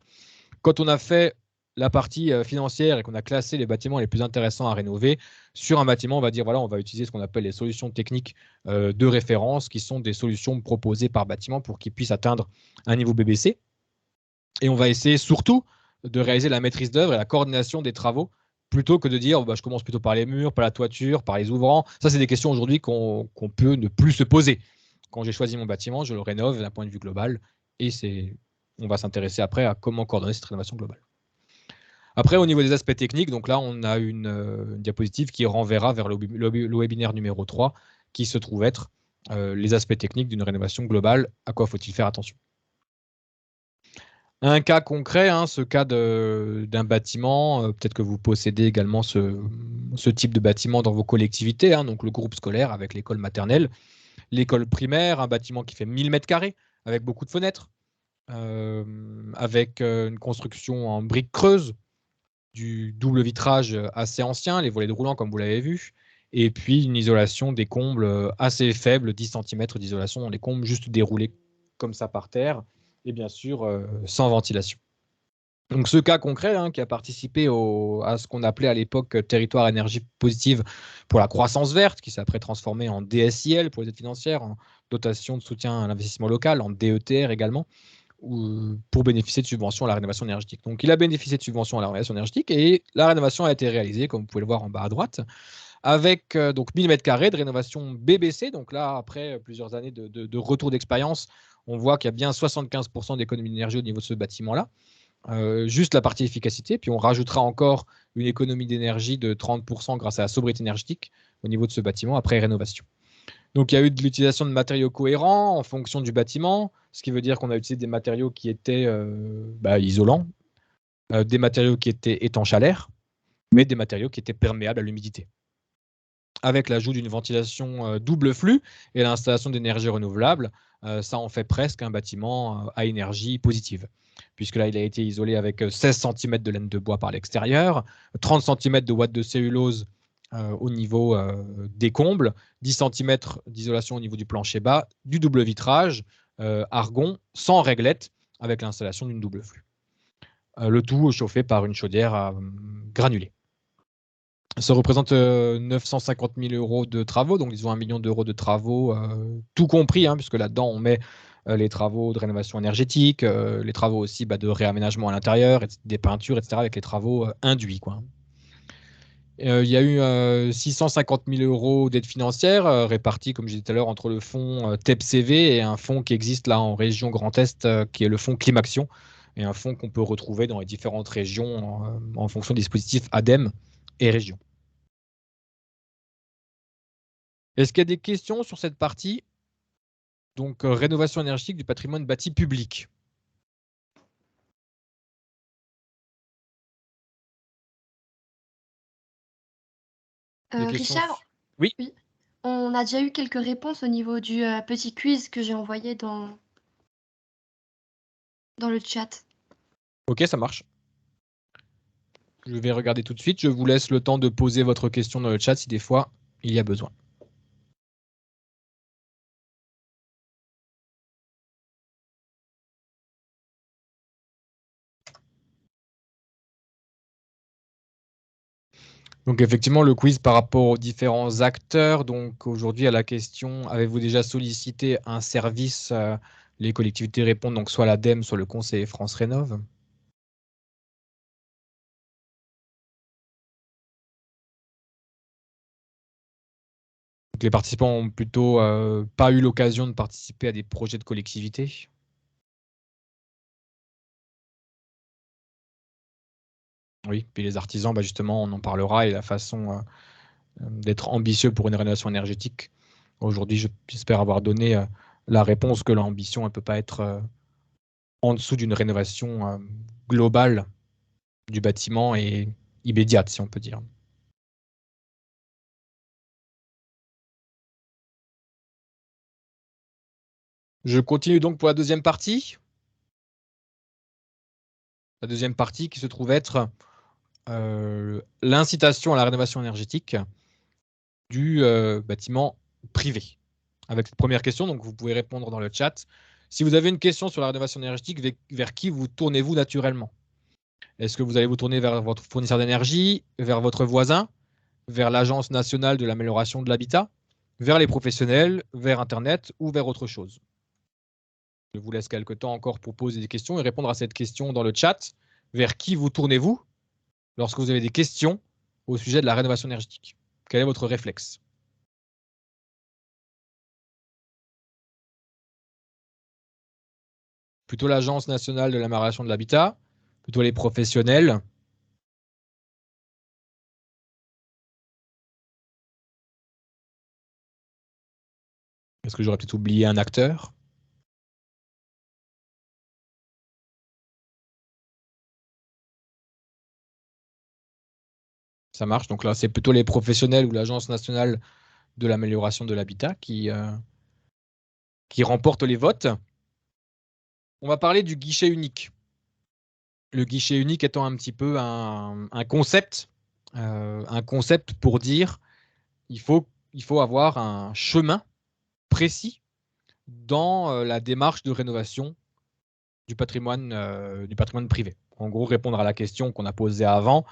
quand on a fait la partie financière et qu'on a classé les bâtiments les plus intéressants à rénover, sur un bâtiment, on va dire, voilà, on va utiliser ce qu'on appelle les solutions techniques de référence, qui sont des solutions proposées par bâtiment pour qu'ils puissent atteindre un niveau BBC. Et on va essayer surtout de réaliser la maîtrise d'œuvre et la coordination des travaux, plutôt que de dire je commence plutôt par les murs, par la toiture, par les ouvrants. Ça, c'est des questions aujourd'hui qu'on peut ne plus se poser. Quand j'ai choisi mon bâtiment, je le rénove d'un point de vue global et on va s'intéresser après à comment coordonner cette rénovation globale. Après, au niveau des aspects techniques, donc là, on a une diapositive qui renverra vers le webinaire numéro 3, qui se trouve être les aspects techniques d'une rénovation globale. À quoi faut-il faire attention? Un cas concret, hein, ce cas d'un bâtiment, peut-être que vous possédez également ce type de bâtiment dans vos collectivités, hein, donc le groupe scolaire avec l'école maternelle, l'école primaire, un bâtiment qui fait 1000 mètres carrés avec beaucoup de fenêtres, avec une construction en briques creuses, du double vitrage assez ancien, les volets de roulant comme vous l'avez vu, et puis une isolation des combles assez faible, 10 cm d'isolation dans les combles, juste déroulés comme ça par terre, et bien sûr sans ventilation. Donc ce cas concret, hein, qui a participé à ce qu'on appelait à l'époque territoire énergie positive pour la croissance verte, qui s'est après transformé en DSIL pour les aides financières, en dotation de soutien à l'investissement local, en DETR également, pour bénéficier de subventions à la rénovation énergétique. Donc il a bénéficié de subventions à la rénovation énergétique et la rénovation a été réalisée, comme vous pouvez le voir en bas à droite, avec donc 1000 m² de rénovation BBC. Donc là, après plusieurs années de retour d'expérience, on voit qu'il y a bien 75% d'économie d'énergie au niveau de ce bâtiment-là. Juste la partie efficacité, puis on rajoutera encore une économie d'énergie de 30% grâce à la sobriété énergétique au niveau de ce bâtiment après rénovation. Donc il y a eu de l'utilisation de matériaux cohérents en fonction du bâtiment, ce qui veut dire qu'on a utilisé des matériaux qui étaient isolants, des matériaux qui étaient étanches à l'air, mais des matériaux qui étaient perméables à l'humidité. Avec l'ajout d'une ventilation double flux et l'installation d'énergie renouvelable, ça en fait presque un bâtiment à énergie positive. Puisque là, il a été isolé avec 16 cm de laine de bois par l'extérieur, 30 cm de ouate de cellulose au niveau des combles, 10 cm d'isolation au niveau du plancher bas, du double vitrage, argon, sans réglette, avec l'installation d'une double flux. Le tout chauffé par une chaudière à granulés. Ça représente 950 000 € de travaux, donc disons 1 million d'euros de travaux, tout compris, hein, puisque là-dedans on met les travaux de rénovation énergétique, les travaux aussi de réaménagement à l'intérieur, des peintures, etc., avec les travaux induits, quoi. Il y a eu 650 000 € d'aide financière répartie, comme je disais tout à l'heure, entre le fonds TEPCV et un fonds qui existe là en région Grand Est, qui est le fonds Climaction, et un fonds qu'on peut retrouver dans les différentes régions en fonction des dispositifs ADEME et régions. Est-ce qu'il y a des questions sur cette partie? Donc, rénovation énergétique du patrimoine bâti public. Des questions? Richard, Oui, oui, on a déjà eu quelques réponses au niveau du petit quiz que j'ai envoyé dans le chat. ok, ça marche. Je vais regarder tout de suite. Je vous laisse le temps de poser votre question dans le chat si des fois il y a besoin. Donc effectivement, le quiz par rapport aux différents acteurs. Donc aujourd'hui, à la question, avez-vous déjà sollicité un service? Les collectivités répondent donc soit l'ADEME, soit le conseiller France Rénov'. Donc les participants ont plutôt pas eu l'occasion de participer à des projets de collectivité. Oui, puis les artisans, justement, on en parlera, et la façon d'être ambitieux pour une rénovation énergétique. Aujourd'hui, j'espère avoir donné la réponse que l'ambition ne peut pas être en dessous d'une rénovation globale du bâtiment et immédiate, si on peut dire. Je continue donc pour la deuxième partie. La deuxième partie qui se trouve être l'incitation à la rénovation énergétique du bâtiment privé. Avec cette première question, donc vous pouvez répondre dans le chat. Si vous avez une question sur la rénovation énergétique, vers qui vous tournez-vous naturellement? Est-ce que vous allez vous tourner vers votre fournisseur d'énergie, vers votre voisin, vers l'Agence nationale de l'amélioration de l'habitat, vers les professionnels, vers Internet ou vers autre chose? Je vous laisse quelques temps encore pour poser des questions et répondre à cette question dans le chat. Vers qui vous tournez-vous lorsque vous avez des questions au sujet de la rénovation énergétique? Quel est votre réflexe? Plutôt l'Agence nationale de l'amélioration de l'habitat, plutôt les professionnels? Est-ce que j'aurais peut-être oublié un acteur? Ça marche. Donc là, c'est plutôt les professionnels ou l'Agence nationale de l'amélioration de l'habitat qui remportent les votes. On va parler du guichet unique. Le guichet unique étant un petit peu un concept pour dire il faut avoir un chemin précis dans la démarche de rénovation du patrimoine privé. En gros, répondre à la question qu'on a posée avant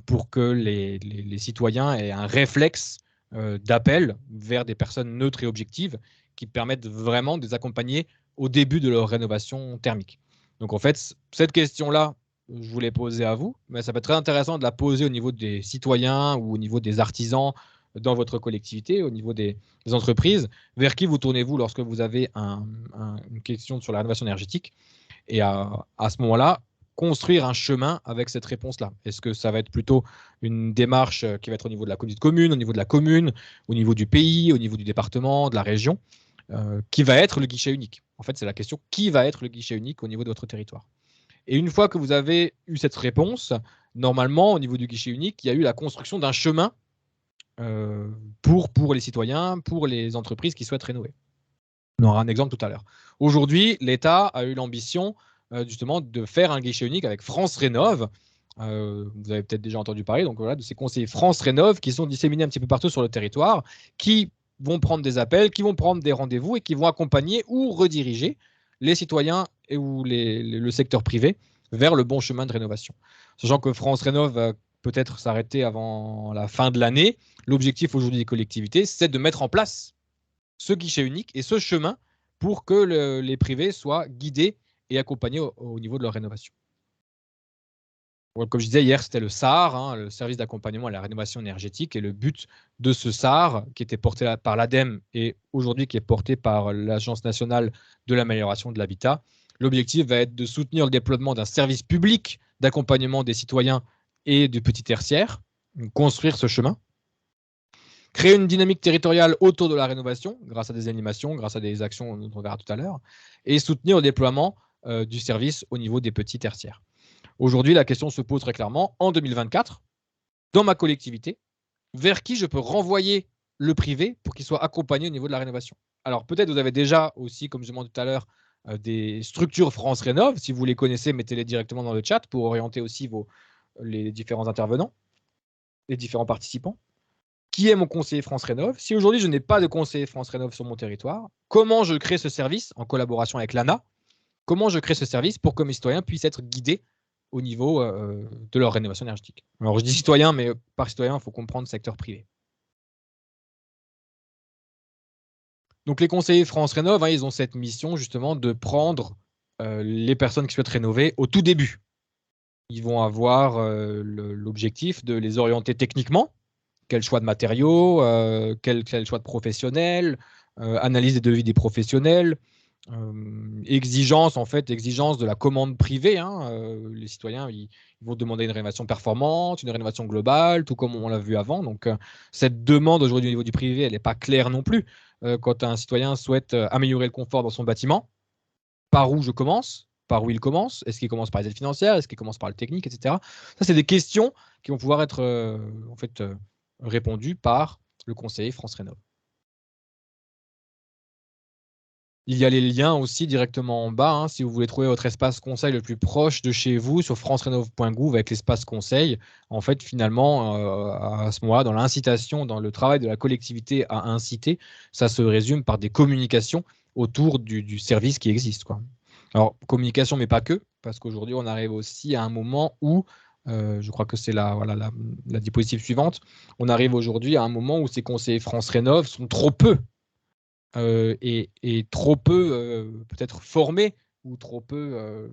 pour que les citoyens aient un réflexe d'appel vers des personnes neutres et objectives qui permettent vraiment de les accompagner au début de leur rénovation thermique. Donc en fait, cette question-là, je vous l'ai posée à vous, mais ça peut être très intéressant de la poser au niveau des citoyens ou au niveau des artisans dans votre collectivité, au niveau des entreprises. Vers qui vous tournez-vous lorsque vous avez une question sur la rénovation énergétique? Et à ce moment-là, construire un chemin avec cette réponse-là. Est-ce que ça va être plutôt une démarche qui va être au niveau de la communauté de communes, au niveau de la commune, au niveau du pays, au niveau du département, de la région, qui va être le guichet unique? En fait, c'est la question, qui va être le guichet unique au niveau de votre territoire? Et une fois que vous avez eu cette réponse, normalement, au niveau du guichet unique, il y a eu la construction d'un chemin pour les citoyens, pour les entreprises qui souhaitent rénover. On aura un exemple tout à l'heure. Aujourd'hui, l'État a eu l'ambition justement de faire un guichet unique avec France Rénov'. Vous avez peut-être déjà entendu parler donc, voilà, de ces conseillers France Rénov' qui sont disséminés un petit peu partout sur le territoire, qui vont prendre des appels, qui vont prendre des rendez-vous et qui vont accompagner ou rediriger les citoyens ou le secteur privé vers le bon chemin de rénovation. Sachant que France Rénov' va peut-être s'arrêter avant la fin de l'année, l'objectif aujourd'hui des collectivités, c'est de mettre en place ce guichet unique et ce chemin pour que les privés soient guidés et accompagnés au niveau de leur rénovation. Comme je disais hier, c'était le SAR, hein, le service d'accompagnement à la rénovation énergétique, et le but de ce SAR, qui était porté par l'ADEME et aujourd'hui qui est porté par l'Agence nationale de l'amélioration de l'habitat, l'objectif va être de soutenir le déploiement d'un service public d'accompagnement des citoyens et du petit tertiaire, construire ce chemin, créer une dynamique territoriale autour de la rénovation, grâce à des animations, grâce à des actions dont on verra tout à l'heure, et soutenir le déploiement du service au niveau des petits tertiaires. Aujourd'hui, la question se pose très clairement, en 2024, dans ma collectivité, vers qui je peux renvoyer le privé pour qu'il soit accompagné au niveau de la rénovation. Alors peut-être vous avez déjà aussi, comme je demandais tout à l'heure, des structures France Rénov'. Si vous les connaissez, mettez-les directement dans le chat pour orienter aussi les différents intervenants, les différents participants. Qui est mon conseiller France Rénov'? Si aujourd'hui je n'ai pas de conseiller France Rénov' sur mon territoire, comment je crée ce service en collaboration avec l'ANA? Comment je crée ce service pour que mes citoyens puissent être guidés au niveau de leur rénovation énergétique? Alors je dis citoyen, mais par citoyen, il faut comprendre secteur privé. Donc les conseillers France Rénov', hein, ils ont cette mission justement de prendre les personnes qui souhaitent rénover au tout début. Ils vont avoir l'objectif de les orienter techniquement. Quel choix de matériaux, quel choix de professionnels, analyse des devis des professionnels, exigence de la commande privée. Hein, les citoyens ils vont demander une rénovation performante, une rénovation globale, tout comme on l'a vu avant. Donc cette demande aujourd'hui au niveau du privé, elle n'est pas claire non plus. Quand un citoyen souhaite améliorer le confort dans son bâtiment, par où je commence? Par où il commence? Est-ce qu'il commence par les aides financières? Est-ce qu'il commence par le technique, etc. Ça, c'est des questions qui vont pouvoir être répondues par le conseiller France Rénov'. Il y a les liens aussi directement en bas. Hein, si vous voulez trouver votre espace conseil le plus proche de chez vous sur francerénov.gouv avec l'espace conseil, en fait, finalement, à ce moment-là, dans l'incitation, dans le travail de la collectivité à inciter, ça se résume par des communications autour du service qui existe, quoi. Alors, communication, mais pas que, parce qu'aujourd'hui, on arrive aussi à un moment où, je crois que c'est la diapositive suivante, on arrive aujourd'hui à un moment où ces conseillers France Rénov' sont trop peu et trop peu peut-être formés ou trop peu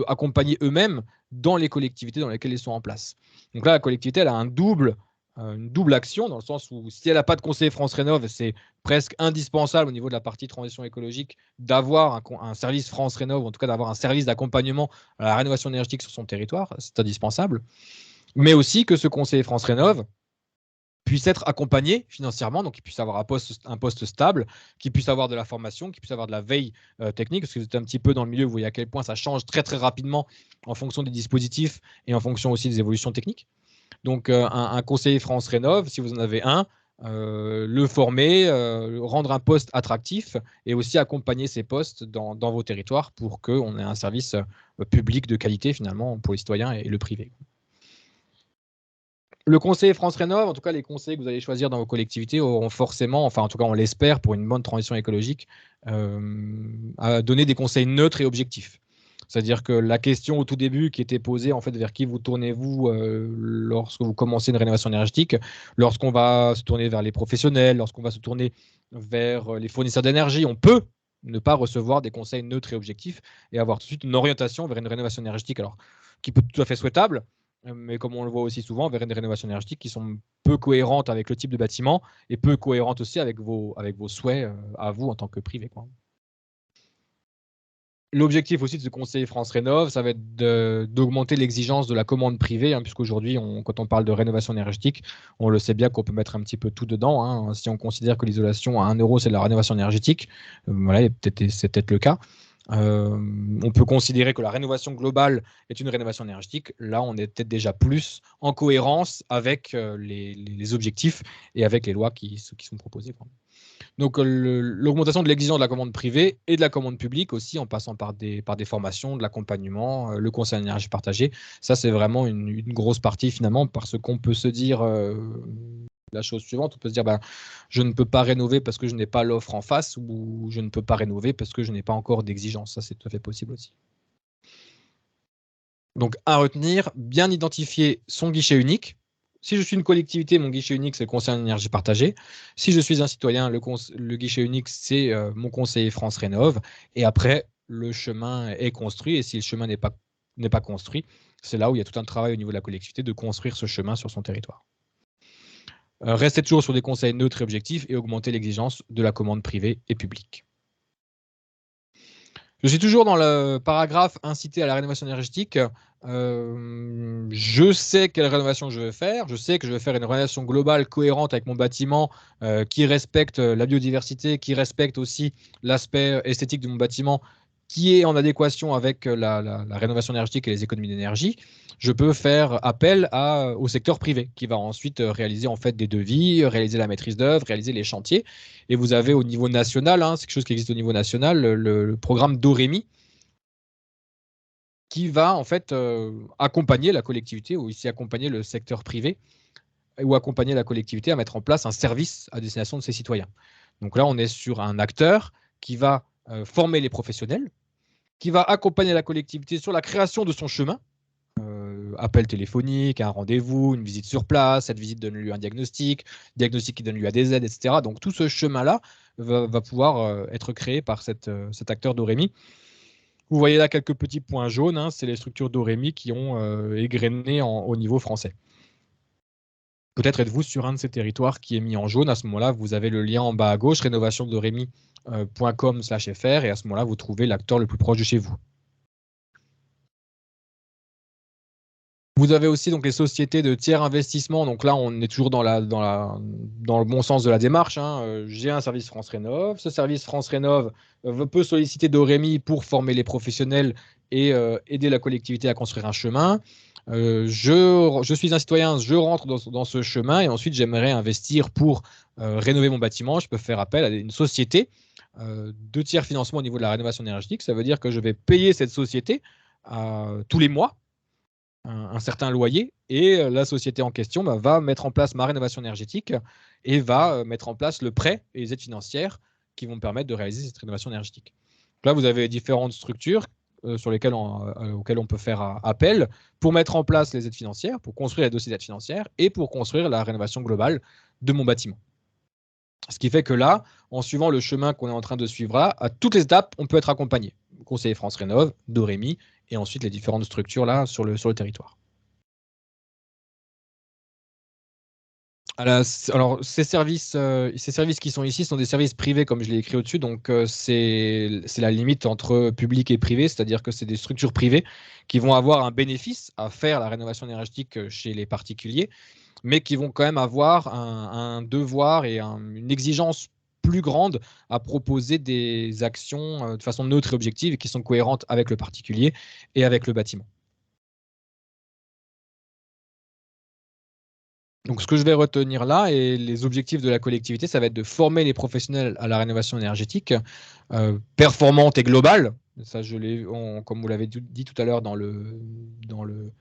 accompagnés eux-mêmes dans les collectivités dans lesquelles ils sont en place. Donc là, la collectivité, elle a une double action, dans le sens où si elle n'a pas de conseiller France Rénov', c'est presque indispensable au niveau de la partie transition écologique d'avoir un service France Rénov', en tout cas d'avoir un service d'accompagnement à la rénovation énergétique sur son territoire, c'est indispensable. Mais aussi que ce conseiller France Rénov', puissent être accompagnés financièrement, donc qu'ils puissent avoir un poste stable, qu'ils puissent avoir de la formation, qu'ils puissent avoir de la veille technique, parce que vous êtes un petit peu dans le milieu, vous voyez à quel point ça change très très rapidement en fonction des dispositifs et en fonction aussi des évolutions techniques. Donc un conseiller France Rénov, si vous en avez un, le former, rendre un poste attractif et aussi accompagner ces postes dans vos territoires pour qu'on ait un service public de qualité finalement pour les citoyens et le privé. Le conseiller France Rénov, en tout cas les conseillers que vous allez choisir dans vos collectivités auront forcément, enfin en tout cas on l'espère pour une bonne transition écologique, à donner des conseils neutres et objectifs. C'est-à-dire que la question au tout début qui était posée, en fait, vers qui vous tournez-vous lorsque vous commencez une rénovation énergétique, lorsqu'on va se tourner vers les professionnels, lorsqu'on va se tourner vers les fournisseurs d'énergie, on peut ne pas recevoir des conseils neutres et objectifs et avoir tout de suite une orientation vers une rénovation énergétique, alors qui peut être tout à fait souhaitable, mais comme on le voit aussi souvent, vers une rénovation énergétique qui sont peu cohérentes avec le type de bâtiment et peu cohérentes aussi avec vos souhaits à vous en tant que privé, quoi. L'objectif aussi de ce conseiller France Rénov, ça va être d'augmenter l'exigence de la commande privée, hein, puisqu'aujourd'hui, quand on parle de rénovation énergétique, on le sait bien qu'on peut mettre un petit peu tout dedans, hein. Si on considère que l'isolation à 1 €, c'est de la rénovation énergétique, voilà, c'est peut-être le cas. On peut considérer que la rénovation globale est une rénovation énergétique. Là, on est peut-être déjà plus en cohérence avec les objectifs et avec les lois qui sont proposées, quoi. Donc, l'augmentation de l'exigence de la commande privée et de la commande publique aussi, en passant par des formations, de l'accompagnement, le conseil en énergie partagée. Ça, c'est vraiment une grosse partie finalement, parce qu'on peut se dire la chose suivante, on peut se dire je ne peux pas rénover parce que je n'ai pas l'offre en face, ou je ne peux pas rénover parce que je n'ai pas encore d'exigence. Ça, c'est tout à fait possible aussi. Donc, à retenir, bien identifier son guichet unique. Si je suis une collectivité, mon guichet unique, c'est le conseil en énergie partagée. Si je suis un citoyen, le guichet unique, c'est mon conseiller France Rénov. Et après, le chemin est construit. Et si le chemin n'est pas construit, c'est là où il y a tout un travail au niveau de la collectivité de construire ce chemin sur son territoire. Restez toujours sur des conseils neutres et objectifs et augmenter l'exigence de la commande privée et publique. Je suis toujours dans le paragraphe incité à la rénovation énergétique. Je sais quelle rénovation je veux faire. Je sais que je vais faire une rénovation globale cohérente avec mon bâtiment qui respecte la biodiversité, qui respecte aussi l'aspect esthétique de mon bâtiment, qui est en adéquation avec la rénovation énergétique et les économies d'énergie. Je peux faire appel au secteur privé qui va ensuite réaliser en fait des devis, réaliser la maîtrise d'œuvre, réaliser les chantiers. Et vous avez au niveau national, hein, c'est quelque chose qui existe au niveau national, le programme DOREMI, qui va en fait accompagner la collectivité ou ici accompagner le secteur privé ou accompagner la collectivité à mettre en place un service à destination de ses citoyens. Donc là, on est sur un acteur qui va former les professionnels, qui va accompagner la collectivité sur la création de son chemin, appel téléphonique, un rendez-vous, une visite sur place, cette visite donne lieu à un diagnostic qui donne lieu à des aides, etc. Donc tout ce chemin-là va pouvoir être créé par cet acteur DOREMI. Vous voyez là quelques petits points jaunes, hein, c'est les structures DOREMI qui ont égrené au niveau français. Peut-être êtes-vous sur un de ces territoires qui est mis en jaune. À ce moment-là, vous avez le lien en bas à gauche, rénovationdoremi.com/fr, et à ce moment-là, vous trouvez l'acteur le plus proche de chez vous. Vous avez aussi donc les sociétés de tiers investissement. Donc là, on est toujours dans le bon sens de la démarche, hein. J'ai un service France Rénov. Ce service France Rénov peut solliciter DOREMI pour former les professionnels et aider la collectivité à construire un chemin. Je suis un citoyen, je rentre dans ce chemin et ensuite j'aimerais investir pour rénover mon bâtiment. Je peux faire appel à une société de tiers financement au niveau de la rénovation énergétique. Ça veut dire que je vais payer cette société tous les mois un certain loyer, et la société en question va mettre en place ma rénovation énergétique et va mettre en place le prêt et les aides financières qui vont me permettre de réaliser cette rénovation énergétique. Donc là, vous avez différentes structures auxquelles on peut faire appel pour mettre en place les aides financières, pour construire les dossiers d'aide financière et pour construire la rénovation globale de mon bâtiment. Ce qui fait que là, en suivant le chemin qu'on est en train de suivre là, à toutes les étapes, on peut être accompagné. Conseiller France Rénov, DOREMI, et ensuite les différentes structures là sur le territoire. Alors ces services qui sont ici sont des services privés, comme je l'ai écrit au-dessus. Donc c'est la limite entre public et privé, c'est-à-dire que c'est des structures privées qui vont avoir un bénéfice à faire la rénovation énergétique chez les particuliers, mais qui vont quand même avoir un devoir et une exigence plus grande à proposer des actions de façon neutre et objective et qui sont cohérentes avec le particulier et avec le bâtiment. Donc, ce que je vais retenir là et les objectifs de la collectivité, ça va être de former les professionnels à la rénovation énergétique performante et globale. Ça, comme vous l'avez dit tout à l'heure dans le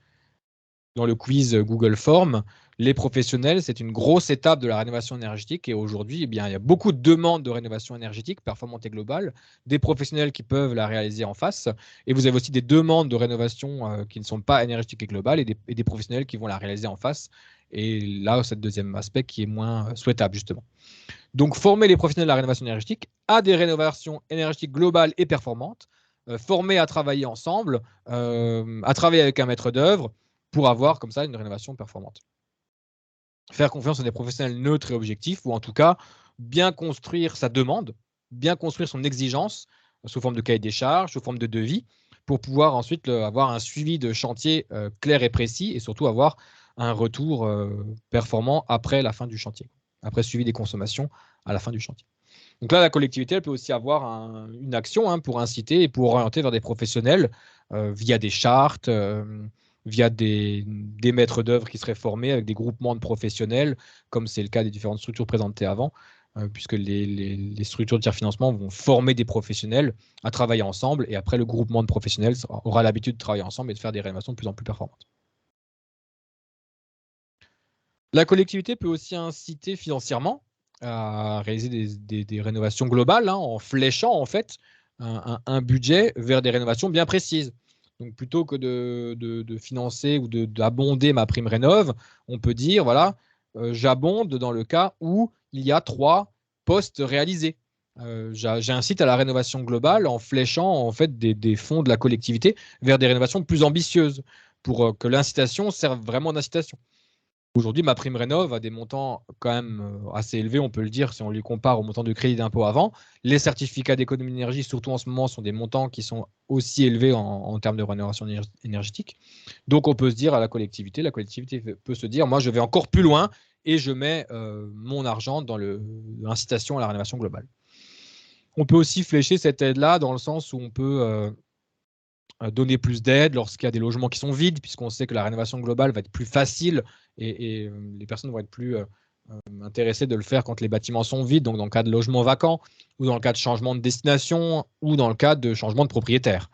quiz Google Form, les professionnels, c'est une grosse étape de la rénovation énergétique. Et aujourd'hui, eh bien, il y a beaucoup de demandes de rénovation énergétique performante et globale, des professionnels qui peuvent la réaliser en face. Et vous avez aussi des demandes de rénovation qui ne sont pas énergétiques et globales et des professionnels qui vont la réaliser en face. Et là, c'est le deuxième aspect qui est moins souhaitable, justement. Donc, former les professionnels de la rénovation énergétique à des rénovations énergétiques globales et performantes, former à travailler ensemble, à travailler avec un maître d'œuvre pour avoir comme ça une rénovation performante. Faire confiance à des professionnels neutres et objectifs, ou en tout cas bien construire sa demande, bien construire son exigence sous forme de cahier des charges, sous forme de devis, pour pouvoir ensuite avoir un suivi de chantier clair et précis et surtout avoir un retour performant après la fin du chantier, après suivi des consommations à la fin du chantier. Donc là, la collectivité, elle peut aussi avoir une action pour inciter et pour orienter vers des professionnels via des chartes, via des maîtres d'œuvre qui seraient formés avec des groupements de professionnels, comme c'est le cas des différentes structures présentées avant, puisque les structures de tiers-financement vont former des professionnels à travailler ensemble, et après, le groupement de professionnels aura l'habitude de travailler ensemble et de faire des rénovations de plus en plus performantes. La collectivité peut aussi inciter financièrement à réaliser des rénovations globales en fléchant en fait un budget vers des rénovations bien précises. Donc plutôt que de financer ou d'abonder ma prime rénov', on peut dire voilà, j'abonde dans le cas où il y a 3 postes réalisés. J'incite à la rénovation globale en fléchant en fait des fonds de la collectivité vers des rénovations plus ambitieuses pour que l'incitation serve vraiment d'incitation. Aujourd'hui, ma prime rénov a des montants quand même assez élevés, on peut le dire, si on les compare au montant de crédit d'impôt avant. Les certificats d'économie d'énergie, surtout en ce moment, sont des montants qui sont aussi élevés en termes de rénovation énergétique. Donc, on peut se dire à la collectivité peut se dire, moi, je vais encore plus loin et je mets mon argent dans l'incitation à la rénovation globale. On peut aussi flécher cette aide-là dans le sens où on peut donner plus d'aide lorsqu'il y a des logements qui sont vides, puisqu'on sait que la rénovation globale va être plus facile et les personnes vont être plus intéressées de le faire quand les bâtiments sont vides, donc dans le cas de logements vacants, ou dans le cas de changement de destination, ou dans le cas de changement de propriétaire.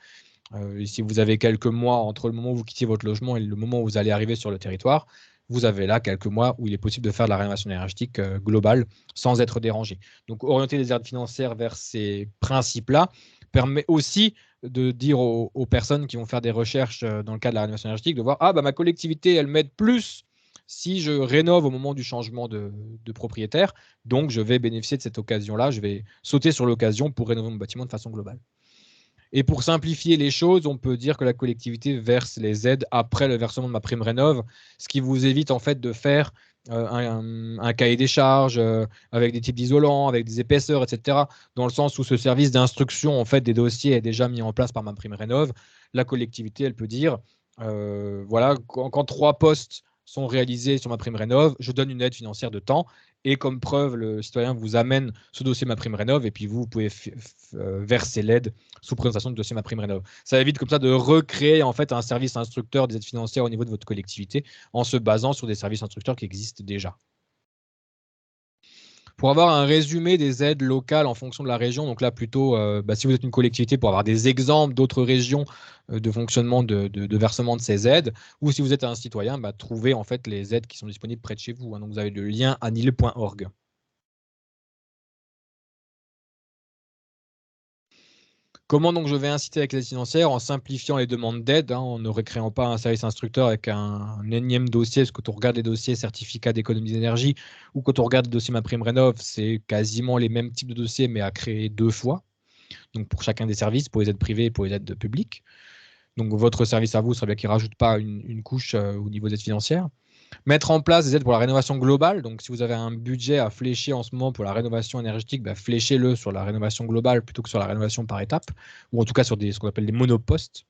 Si vous avez quelques mois entre le moment où vous quittez votre logement et le moment où vous allez arriver sur le territoire, vous avez là quelques mois où il est possible de faire de la rénovation énergétique globale sans être dérangé. Donc orienter les aides financières vers ces principes-là permet aussi de dire aux personnes qui vont faire des recherches dans le cadre de la rénovation énergétique, de voir, ah bah ma collectivité, elle m'aide plus si je rénove au moment du changement de propriétaire, donc je vais bénéficier de cette occasion-là, je vais sauter sur l'occasion pour rénover mon bâtiment de façon globale. Et pour simplifier les choses, on peut dire que la collectivité verse les aides après le versement de ma prime rénov', ce qui vous évite en fait de faire un cahier des charges avec des types d'isolants, avec des épaisseurs, etc. Dans le sens où ce service d'instruction en fait des dossiers est déjà mis en place par ma prime rénov'. La collectivité, elle peut dire voilà, quand 3 postes sont réalisés sur ma prime rénov', je donne une aide financière de temps. Et comme preuve, le citoyen vous amène ce dossier ma prime rénov' et puis vous pouvez verser l'aide sous présentation de dossier ma prime rénov'. Ça évite comme ça de recréer en fait un service instructeur des aides financières au niveau de votre collectivité en se basant sur des services instructeurs qui existent déjà. Pour avoir un résumé des aides locales en fonction de la région, donc là plutôt, si vous êtes une collectivité, pour avoir des exemples d'autres régions de fonctionnement de versement de ces aides, ou si vous êtes un citoyen, trouvez en fait les aides qui sont disponibles près de chez vous. Donc vous avez le lien anil.org. Comment donc je vais inciter avec l'aide financière? En simplifiant les demandes d'aide, en ne recréant pas un service instructeur avec un énième dossier, parce que quand on regarde les dossiers certificats d'économie d'énergie ou quand on regarde le dossier ma prime rénov', c'est quasiment les mêmes types de dossiers, mais à créer 2 fois. Donc pour chacun des services, pour les aides privées et pour les aides publiques. Donc votre service à vous serait bien qu'il ne rajoute pas une couche au niveau des aides financières. Mettre en place des aides pour la rénovation globale. Donc, si vous avez un budget à flécher en ce moment pour la rénovation énergétique, fléchez-le sur la rénovation globale plutôt que sur la rénovation par étape, ou en tout cas sur ce qu'on appelle des monopostes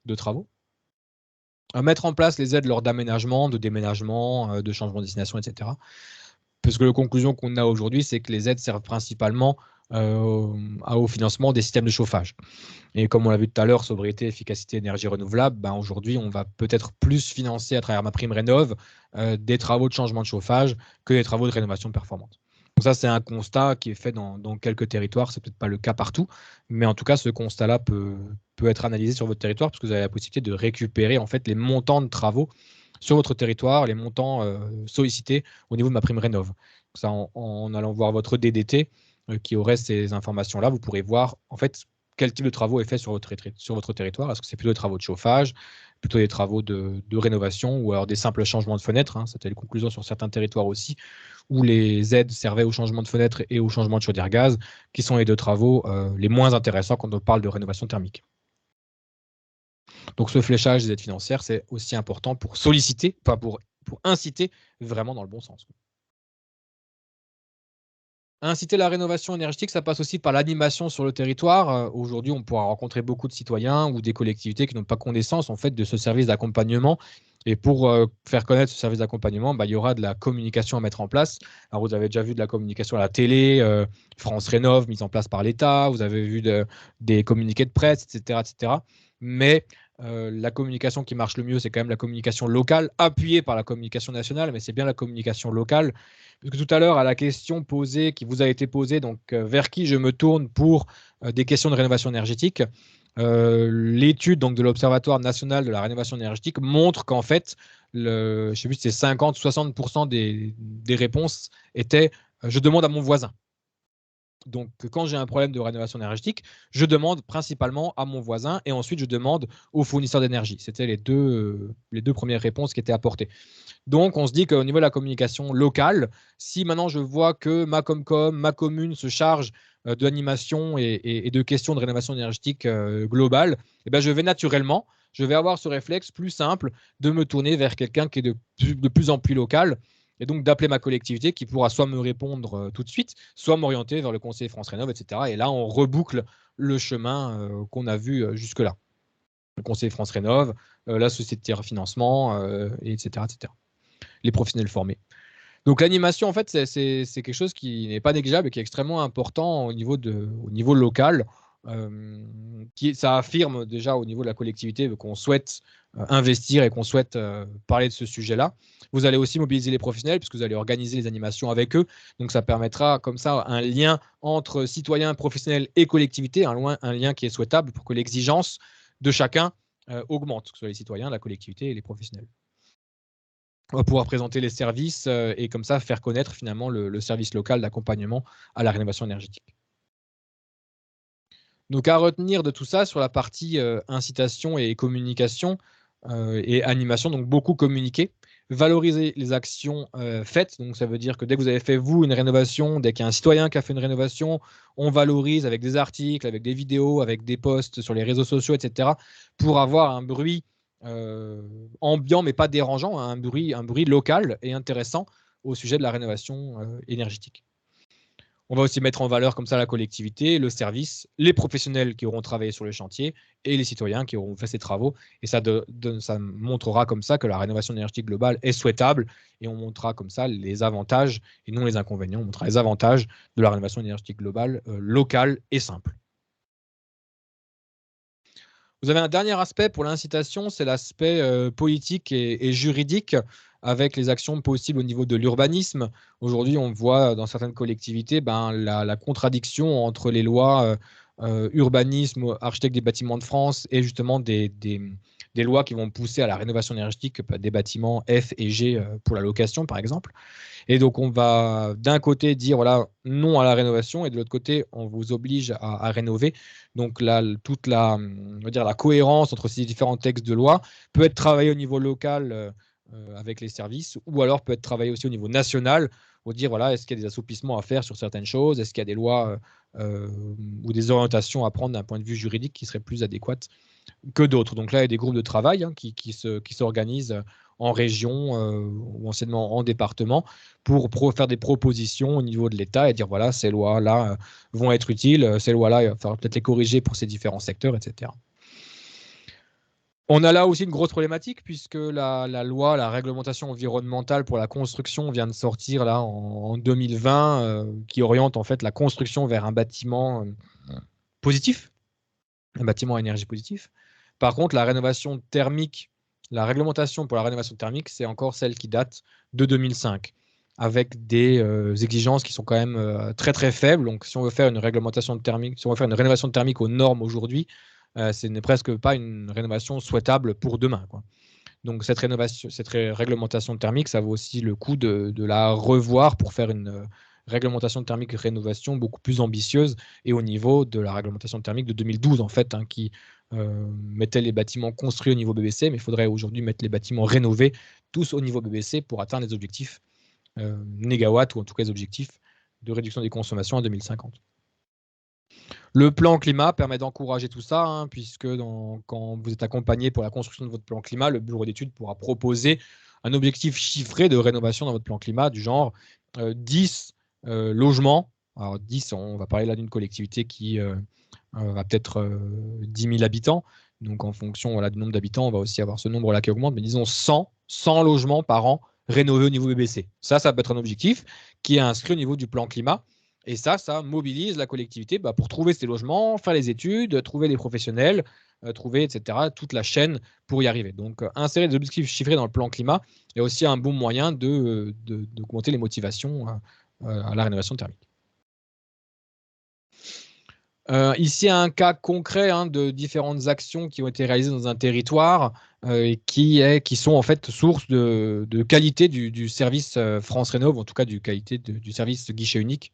de travaux. mettre en place les aides lors d'aménagement, de déménagement, de changement de destination, etc. Parce que la conclusion qu'on a aujourd'hui, c'est que les aides servent principalement au financement des systèmes de chauffage. Et comme on l'a vu tout à l'heure, sobriété, efficacité, énergie renouvelable, ben aujourd'hui, on va peut-être plus financer à travers MaPrimeRénov' des travaux de changement de chauffage que des travaux de rénovation performante. Donc ça, c'est un constat qui est fait dans quelques territoires. Ce n'est peut-être pas le cas partout, mais en tout cas, ce constat-là peut être analysé sur votre territoire parce que vous avez la possibilité de récupérer en fait les montants de travaux sur votre territoire, les montants sollicités au niveau de MaPrimeRénov'. Ça, en allant voir votre DDT qui aurait ces informations-là, vous pourrez voir en fait quel type de travaux est fait sur votre territoire. Est-ce que c'est plutôt des travaux de chauffage, plutôt des travaux de rénovation ou alors des simples changements de fenêtres, hein. C'était les conclusions sur certains territoires aussi, où les aides servaient au changement de fenêtres et au changement de chaudière gaz, qui sont les deux travaux les moins intéressants quand on parle de rénovation thermique. Donc ce fléchage des aides financières, c'est aussi important pour solliciter, enfin pour inciter vraiment dans le bon sens. Inciter la rénovation énergétique, ça passe aussi par l'animation sur le territoire. Aujourd'hui, on pourra rencontrer beaucoup de citoyens ou des collectivités qui n'ont pas connaissance en fait de ce service d'accompagnement. Et pour faire connaître ce service d'accompagnement, il y aura de la communication à mettre en place. Alors, vous avez déjà vu de la communication à la télé, France Rénov' mise en place par l'État, vous avez vu des communiqués de presse, etc. etc. Mais la communication qui marche le mieux, c'est quand même la communication locale, appuyée par la communication nationale, mais c'est bien la communication locale. Parce que tout à l'heure, à la question posée, qui vous a été posée, donc vers qui je me tourne pour des questions de rénovation énergétique, l'étude de l'Observatoire national de la rénovation énergétique montre qu'en fait, je ne sais plus si c'est 50-60% des réponses étaient je demande à mon voisin. Donc, quand j'ai un problème de rénovation énergétique, je demande principalement à mon voisin et ensuite je demande au fournisseur d'énergie. C'était les deux premières réponses qui étaient apportées. Donc, on se dit qu'au niveau de la communication locale, si maintenant je vois que ma Comcom, ma commune se charge de l'animation et de questions de rénovation énergétique globale, eh ben, je vais avoir ce réflexe plus simple de me tourner vers quelqu'un qui est de plus en plus local et donc d'appeler ma collectivité qui pourra soit me répondre tout de suite, soit m'orienter vers le conseiller France Rénov', etc. Et là, on reboucle le chemin qu'on a vu jusque-là. Le conseiller France Rénov', la société de refinancement, etc., etc. Les professionnels formés. Donc l'animation, en fait, c'est quelque chose qui n'est pas négligeable et qui est extrêmement important au niveau local. Ça affirme déjà au niveau de la collectivité qu'on souhaite investir et qu'on souhaite parler de ce sujet-là. Vous allez aussi mobiliser les professionnels puisque vous allez organiser les animations avec eux. Donc ça permettra comme ça un lien entre citoyens, professionnels et collectivités, un lien qui est souhaitable pour que l'exigence de chacun augmente, que ce soit les citoyens, la collectivité et les professionnels. On va pouvoir présenter les services et comme ça faire connaître finalement le service local d'accompagnement à la rénovation énergétique. Donc à retenir de tout ça sur la partie incitation et communication et animation, donc beaucoup communiquer, valoriser les actions faites, donc ça veut dire que dès que vous avez fait vous une rénovation, dès qu'il y a un citoyen qui a fait une rénovation, on valorise avec des articles, avec des vidéos, avec des posts sur les réseaux sociaux, etc. pour avoir un bruit ambiant mais pas dérangeant, hein, un bruit local et intéressant au sujet de la rénovation énergétique. On va aussi mettre en valeur comme ça la collectivité, le service, les professionnels qui auront travaillé sur le chantier et les citoyens qui auront fait ces travaux. Et ça montrera comme ça que la rénovation énergétique globale est souhaitable et on montrera comme ça les avantages et non les inconvénients. On montrera les avantages de la rénovation énergétique globale locale et simple. Vous avez un dernier aspect pour l'incitation, c'est l'aspect politique et juridique avec les actions possibles au niveau de l'urbanisme. Aujourd'hui, on voit dans certaines collectivités la contradiction entre les lois urbanisme, architecte des bâtiments de France et justement des lois qui vont pousser à la rénovation énergétique des bâtiments F et G pour la location, par exemple. Et donc, on va d'un côté dire voilà, non à la rénovation et de l'autre côté, on vous oblige à rénover. Donc, là, toute la cohérence entre ces différents textes de loi peut être travaillée au niveau local avec les services ou alors peut être travaillée aussi au niveau national pour dire voilà, est-ce qu'il y a des assouplissements à faire sur certaines choses, est-ce qu'il y a des lois ou des orientations à prendre d'un point de vue juridique qui seraient plus adéquates que d'autres. Donc là, il y a des groupes de travail qui s'organisent en région ou anciennement en département pour faire des propositions au niveau de l'État et dire voilà, ces lois-là vont être utiles, ces lois-là, il va falloir peut-être les corriger pour ces différents secteurs, etc. On a là aussi une grosse problématique puisque la loi, la réglementation environnementale pour la construction vient de sortir là en 2020, qui oriente en fait la construction vers un bâtiment positif, un bâtiment à énergie positive. Par contre, la rénovation thermique, la réglementation pour la rénovation thermique, c'est encore celle qui date de 2005, avec des exigences qui sont quand même très très faibles. Donc, si on veut faire une réglementation thermique, si on veut faire une rénovation thermique aux normes aujourd'hui, ce n'est presque pas une rénovation souhaitable pour demain, quoi. Donc, cette réglementation thermique, ça vaut aussi le coup de la revoir pour faire une réglementation thermique rénovation beaucoup plus ambitieuse et au niveau de la réglementation thermique de 2012, en fait, hein, qui mettait les bâtiments construits au niveau BBC, mais il faudrait aujourd'hui mettre les bâtiments rénovés tous au niveau BBC pour atteindre les objectifs négawatts ou en tout cas les objectifs de réduction des consommations à 2050. Le plan climat permet d'encourager tout ça, hein, puisque quand vous êtes accompagné pour la construction de votre plan climat, le bureau d'études pourra proposer un objectif chiffré de rénovation dans votre plan climat du genre 10 logements. Alors 10, on va parler là d'une collectivité qui va peut-être 10 000 habitants. Donc en fonction voilà, du nombre d'habitants, on va aussi avoir ce nombre-là qui augmente. Mais disons 100 logements par an rénovés au niveau BBC. Ça peut être un objectif qui est inscrit au niveau du plan climat. Et ça mobilise la collectivité pour trouver ces logements, faire les études, trouver les professionnels, trouver, etc., toute la chaîne pour y arriver. Donc, insérer des objectifs chiffrés dans le plan climat est aussi un bon moyen d'augmenter les motivations à la rénovation thermique. Ici, un cas concret de différentes actions qui ont été réalisées dans un territoire et qui sont en fait source de qualité du service France Rénov', en tout cas du qualité du service guichet unique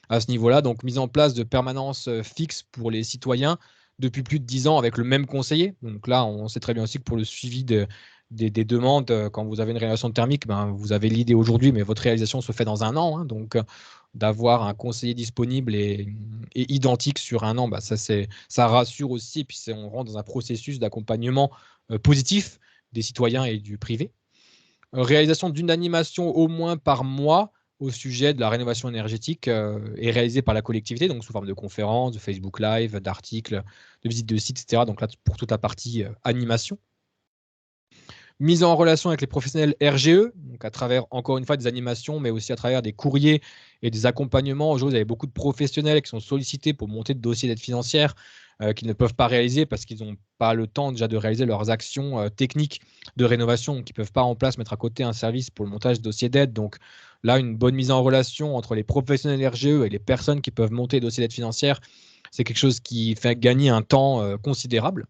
à ce niveau-là. Donc, mise en place de permanences fixes pour les citoyens depuis plus de 10 ans avec le même conseiller. Donc là, on sait très bien aussi que pour le suivi des demandes, quand vous avez une rénovation thermique, vous avez l'idée aujourd'hui, mais votre réalisation se fait dans un an. Hein. Donc, d'avoir un conseiller disponible et identique sur un an, ça rassure aussi. Et puis, on rentre dans un processus d'accompagnement positif des citoyens et du privé. Réalisation d'une animation au moins par mois au sujet de la rénovation énergétique est réalisée par la collectivité, donc sous forme de conférences, de Facebook Live, d'articles, de visites de sites, etc. Donc là, pour toute la partie animation. Mise en relation avec les professionnels RGE, donc à travers, encore une fois, des animations, mais aussi à travers des courriers et des accompagnements. Aujourd'hui, vous avez beaucoup de professionnels qui sont sollicités pour monter de dossiers d'aide financière qu'ils ne peuvent pas réaliser parce qu'ils n'ont pas le temps déjà de réaliser leurs actions techniques de rénovation, qui ne peuvent pas en place mettre à côté un service pour le montage de dossiers d'aide. Donc là, une bonne mise en relation entre les professionnels RGE et les personnes qui peuvent monter des dossiers d'aide financière, c'est quelque chose qui fait gagner un temps considérable.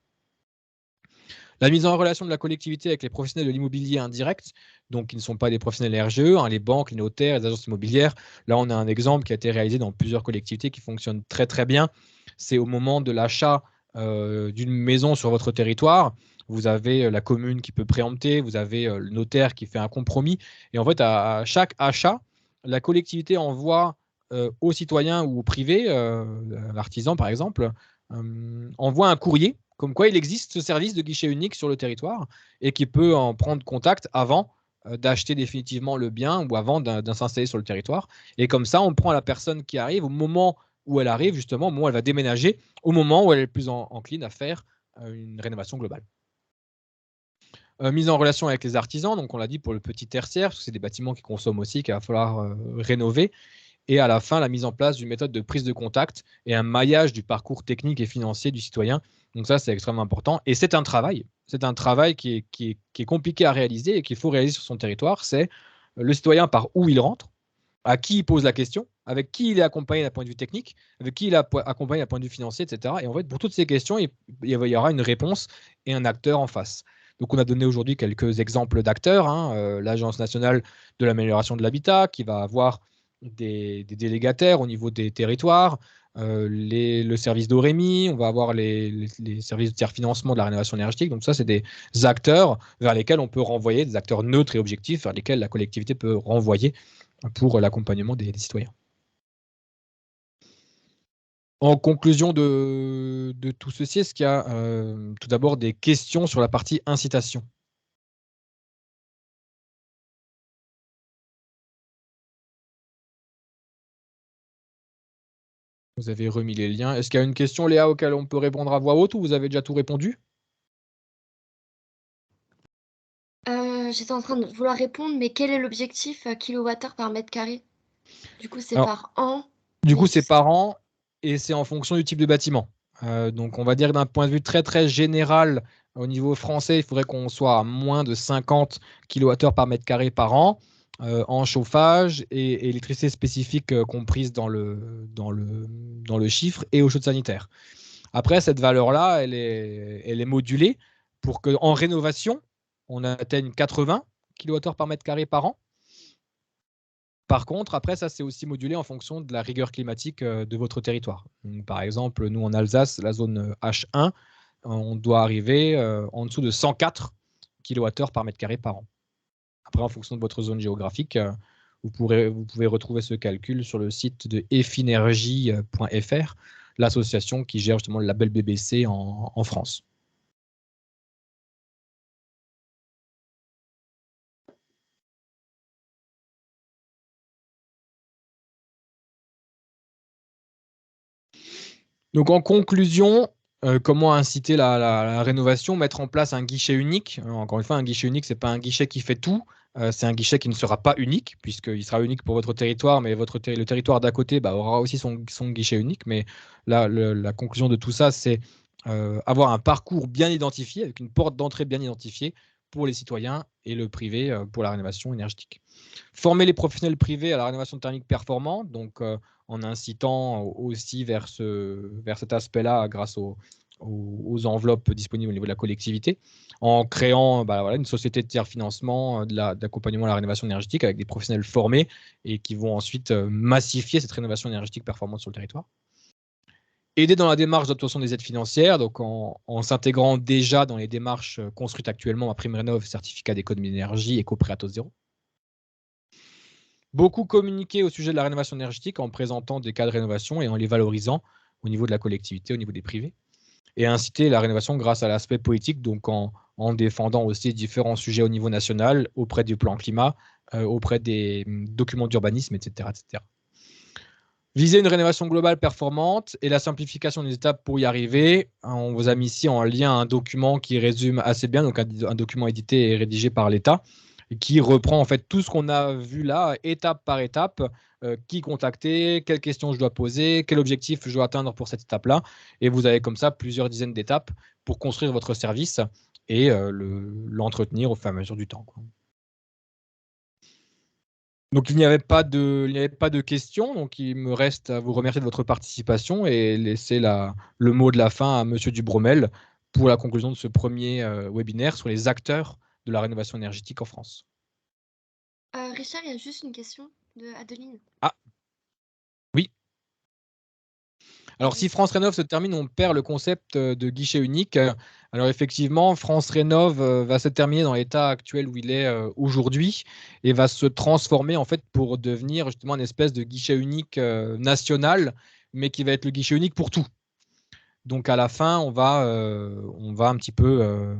La mise en relation de la collectivité avec les professionnels de l'immobilier indirect, donc qui ne sont pas des professionnels RGE, les banques, les notaires, les agences immobilières. Là, on a un exemple qui a été réalisé dans plusieurs collectivités qui fonctionne très très bien. C'est au moment de l'achat d'une maison sur votre territoire. Vous avez la commune qui peut préempter, vous avez le notaire qui fait un compromis. Et en fait, à chaque achat, la collectivité envoie aux citoyens ou aux privés, l'artisan par exemple, envoie un courrier comme quoi il existe ce service de guichet unique sur le territoire et qui peut en prendre contact avant d'acheter définitivement le bien ou avant de s'installer sur le territoire. Et comme ça, on prend la personne qui arrive au moment où elle arrive, justement, au moment où elle va déménager, au moment où elle est le plus encline à faire une rénovation globale. Mise en relation avec les artisans, donc on l'a dit pour le petit tertiaire, parce que c'est des bâtiments qui consomment aussi, qu'il va falloir rénover. Et à la fin, la mise en place d'une méthode de prise de contact et un maillage du parcours technique et financier du citoyen. Donc ça, c'est extrêmement important. Et c'est un travail. C'est un travail qui est compliqué à réaliser et qu'il faut réaliser sur son territoire. C'est le citoyen par où il rentre, à qui il pose la question, avec qui il est accompagné d'un point de vue technique, avec qui il est accompagné d'un point de vue financier, etc. Et en fait, pour toutes ces questions, il y aura une réponse et un acteur en face. Donc on a donné aujourd'hui quelques exemples d'acteurs. L'Agence nationale de l'amélioration de l'habitat qui va avoir des délégataires au niveau des territoires, le service d'Orémi, on va avoir les services de tiers-financement de la rénovation énergétique. Donc ça, c'est des acteurs vers lesquels on peut renvoyer, des acteurs neutres et objectifs vers lesquels la collectivité peut renvoyer pour l'accompagnement des citoyens. En conclusion de tout ceci, est-ce qu'il y a tout d'abord des questions sur la partie incitation ? Vous avez remis les liens. Est-ce qu'il y a une question, Léa, auquel on peut répondre à voix haute ou vous avez déjà tout répondu ? J'étais en train de vouloir répondre, mais quel est l'objectif kilowattheure par mètre carré? Du coup, c'est Alors, par an. du coup, Mais c'est par an et c'est en fonction du type de bâtiment. Donc, on va dire que d'un point de vue très très général, au niveau français, il faudrait qu'on soit à moins de 50 kWh par mètre carré par an en chauffage et électricité spécifique comprise dans le chiffre et eau chaude sanitaire. Après, cette valeur-là, elle est modulée pour qu'en rénovation, on atteigne 80 kWh par mètre carré par an. Par contre, après, ça, c'est aussi modulé en fonction de la rigueur climatique de votre territoire. Donc, par exemple, nous, en Alsace, la zone H1, on doit arriver en dessous de 104 kWh par mètre carré par an. Après, en fonction de votre zone géographique, vous pouvez retrouver ce calcul sur le site de efinergie.fr, l'association qui gère justement le label BBC en France. Donc en conclusion, comment inciter la rénovation? Mettre en place un guichet unique. Alors, encore une fois, un guichet unique, ce n'est pas un guichet qui fait tout. C'est un guichet qui ne sera pas unique, puisqu'il sera unique pour votre territoire, mais le territoire d'à côté aura aussi son guichet unique. Mais là, la conclusion de tout ça, c'est avoir un parcours bien identifié, avec une porte d'entrée bien identifiée pour les citoyens et le privé pour la rénovation énergétique. Former les professionnels privés à la rénovation thermique performante, donc en incitant aussi vers cet aspect-là grâce aux enveloppes disponibles au niveau de la collectivité, en créant une société de tiers financement d'accompagnement à la rénovation énergétique avec des professionnels formés et qui vont ensuite massifier cette rénovation énergétique performante sur le territoire. Aider dans la démarche d'obtention des aides financières, donc en s'intégrant déjà dans les démarches construites actuellement à PrimeRénov', certificat d'économie d'énergie, éco-prêt à taux zéro. Beaucoup communiquer au sujet de la rénovation énergétique en présentant des cas de rénovation et en les valorisant au niveau de la collectivité, au niveau des privés. Et inciter la rénovation grâce à l'aspect politique, donc en défendant aussi différents sujets au niveau national, auprès du plan climat, auprès des documents d'urbanisme, etc., etc. Viser une rénovation globale performante et la simplification des étapes pour y arriver. On vous a mis ici en lien un document qui résume assez bien, donc un document édité et rédigé par l'État, qui reprend en fait tout ce qu'on a vu là, étape par étape, qui contacter, quelles questions je dois poser, quel objectif je dois atteindre pour cette étape-là. Et vous avez comme ça plusieurs dizaines d'étapes pour construire votre service et l'entretenir au fur et à mesure du temps, quoi. Donc il n'y avait pas de questions, donc il me reste à vous remercier de votre participation et laisser le mot de la fin à Monsieur Dubromel pour la conclusion de ce premier webinaire sur les acteurs de la rénovation énergétique en France. Richard, il y a juste une question de Adeline. Ah, oui. Alors, si France Rénov' se termine, on perd le concept de guichet unique. Alors, effectivement, France Rénov' va se terminer dans l'état actuel où il est aujourd'hui et va se transformer en fait pour devenir justement une espèce de guichet unique national, mais qui va être le guichet unique pour tout. Donc, à la fin, on va un petit peu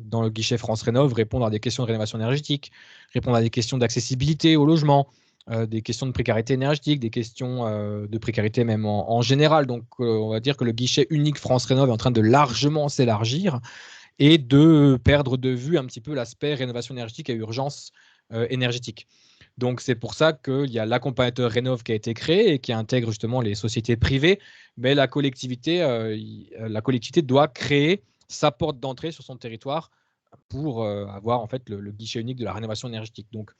dans le guichet France Rénov' répondre à des questions de rénovation énergétique, répondre à des questions d'accessibilité au logement, des questions de précarité énergétique, des questions de précarité même en général. Donc, on va dire que le guichet unique France Rénov' est en train de largement s'élargir et de perdre de vue un petit peu l'aspect rénovation énergétique et urgence énergétique. Donc, c'est pour ça qu'il y a l'accompagnateur Rénov' qui a été créé et qui intègre justement les sociétés privées. Mais la collectivité doit créer sa porte d'entrée sur son territoire pour avoir en fait le guichet unique de la rénovation énergétique. Donc,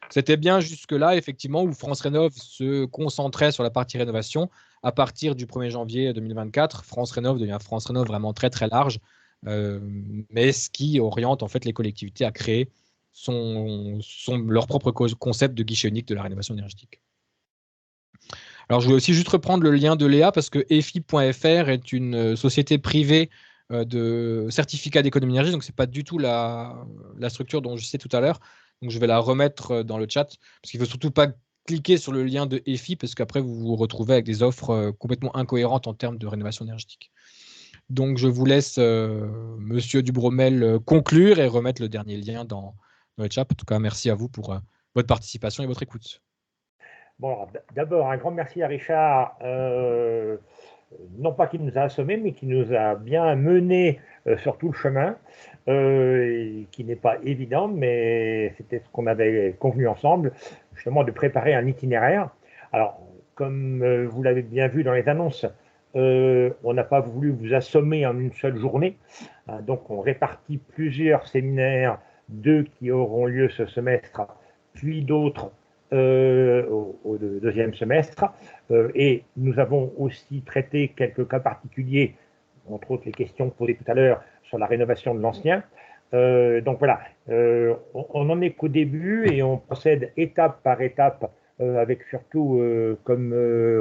c'était bien jusque-là, effectivement, où France Rénov' se concentrait sur la partie rénovation. À partir du 1er janvier 2024, France Rénov' devient France Rénov' vraiment très, très large, mais ce qui oriente en fait les collectivités à créer leur propre concept de guichet unique de la rénovation énergétique. Alors, je voulais aussi juste reprendre le lien de Léa parce que EFI.fr est une société privée de certificat d'économie d'énergie, donc ce n'est pas du tout la structure dont je sais tout à l'heure. Donc, je vais la remettre dans le chat parce qu'il ne faut surtout pas cliquer sur le lien de EFI parce qu'après, vous vous retrouvez avec des offres complètement incohérentes en termes de rénovation énergétique. Donc, je vous laisse, Monsieur Dubromel, conclure et remettre le dernier lien dans le chat. En tout cas, merci à vous pour votre participation et votre écoute. Bon, d'abord, un grand merci à Richard non pas qui nous a assommés, mais qui nous a bien menés sur tout le chemin, qui n'est pas évident, mais c'était ce qu'on avait convenu ensemble, justement de préparer un itinéraire. Alors, comme vous l'avez bien vu dans les annonces, on n'a pas voulu vous assommer en une seule journée, hein, donc on répartit plusieurs séminaires, 2 qui auront lieu ce semestre, puis d'autres au deuxième semestre. Et nous avons aussi traité quelques cas particuliers, entre autres les questions posées tout à l'heure sur la rénovation de l'ancien. Donc voilà, on n'en est qu'au début et on procède étape par étape, avec surtout, comme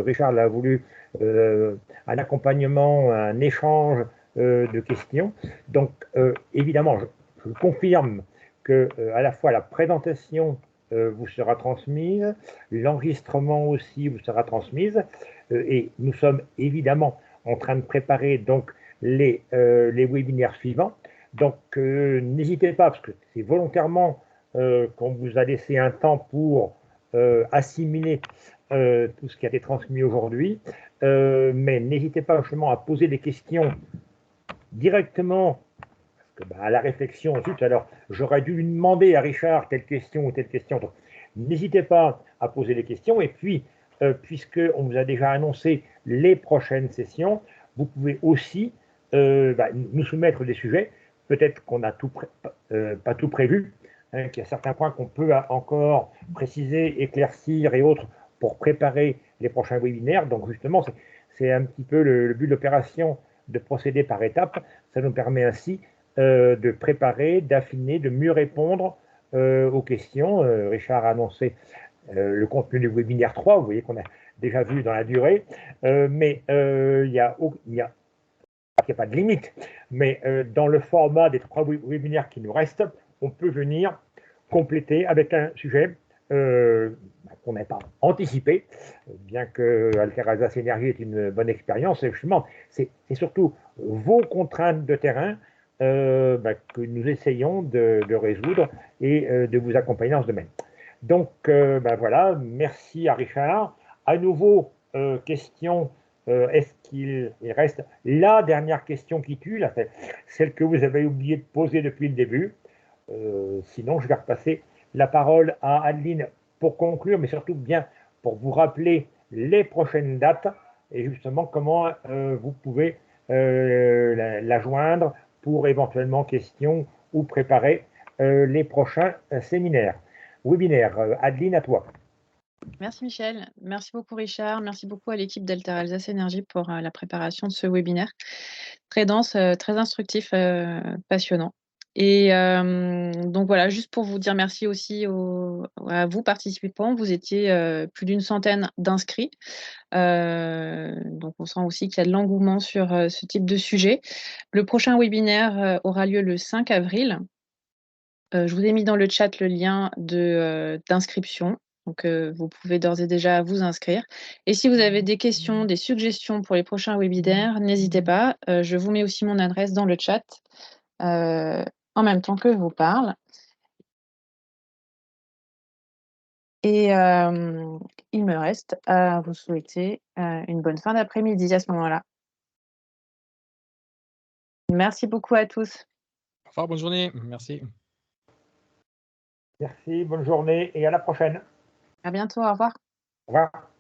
Richard l'a voulu, un accompagnement, un échange de questions. Donc évidemment, je confirme que à la fois la présentation vous sera transmise, l'enregistrement aussi vous sera transmise, et nous sommes évidemment en train de préparer donc les webinaires suivants. Donc n'hésitez pas, parce que c'est volontairement qu'on vous a laissé un temps pour assimiler tout ce qui a été transmis aujourd'hui, mais n'hésitez pas justement à poser des questions directement à la réflexion ensuite. Alors, j'aurais dû lui demander à Richard telle question ou telle question. Donc, n'hésitez pas à poser des questions. Et puis, puisqu'on vous a déjà annoncé les prochaines sessions, vous pouvez aussi nous soumettre des sujets. Peut-être qu'on n'a pas tout prévu, hein, qu'il y a certains points qu'on peut encore préciser, éclaircir et autres pour préparer les prochains webinaires. Donc, justement, c'est un petit peu le but de l'opération, de procéder par étapes. Ça nous permet ainsi de préparer, d'affiner, de mieux répondre aux questions. Richard a annoncé le contenu du webinaire 3, vous voyez qu'on a déjà vu dans la durée, mais il n'y a pas de limite, mais dans le format des 3 webinaires qui nous restent, on peut venir compléter avec un sujet qu'on n'a pas anticipé, bien que Alter Alsace Énergie est une bonne expérience. Et justement, c'est surtout vos contraintes de terrain que nous essayons de résoudre et de vous accompagner dans ce domaine. Donc voilà, merci à Richard. À nouveau, question, est-ce qu'il reste la dernière question qui tue, là, celle que vous avez oublié de poser depuis le début. Sinon, je vais repasser la parole à Adeline pour conclure, mais surtout bien pour vous rappeler les prochaines dates et justement comment vous pouvez la joindre pour éventuellement questions ou préparer les prochains séminaires. Webinaire. Adeline, à toi. Merci Michel, merci beaucoup Richard, merci beaucoup à l'équipe d'Alter Alsace Énergie pour la préparation de ce webinaire. Très dense, très instructif, passionnant. Et donc voilà, juste pour vous dire merci aussi à vous participants, vous étiez plus d'une centaine d'inscrits. Donc on sent aussi qu'il y a de l'engouement sur ce type de sujet. Le prochain webinaire aura lieu le 5 avril. Je vous ai mis dans le chat le lien d'inscription. Donc, vous pouvez d'ores et déjà vous inscrire. Et si vous avez des questions, des suggestions pour les prochains webinaires, n'hésitez pas. Je vous mets aussi mon adresse dans le chat en même temps que je vous parle. Et il me reste à vous souhaiter une bonne fin d'après-midi à ce moment-là. Merci beaucoup à tous. Au revoir, bonne journée. Merci. Merci, bonne journée et à la prochaine. À bientôt, au revoir. Au revoir.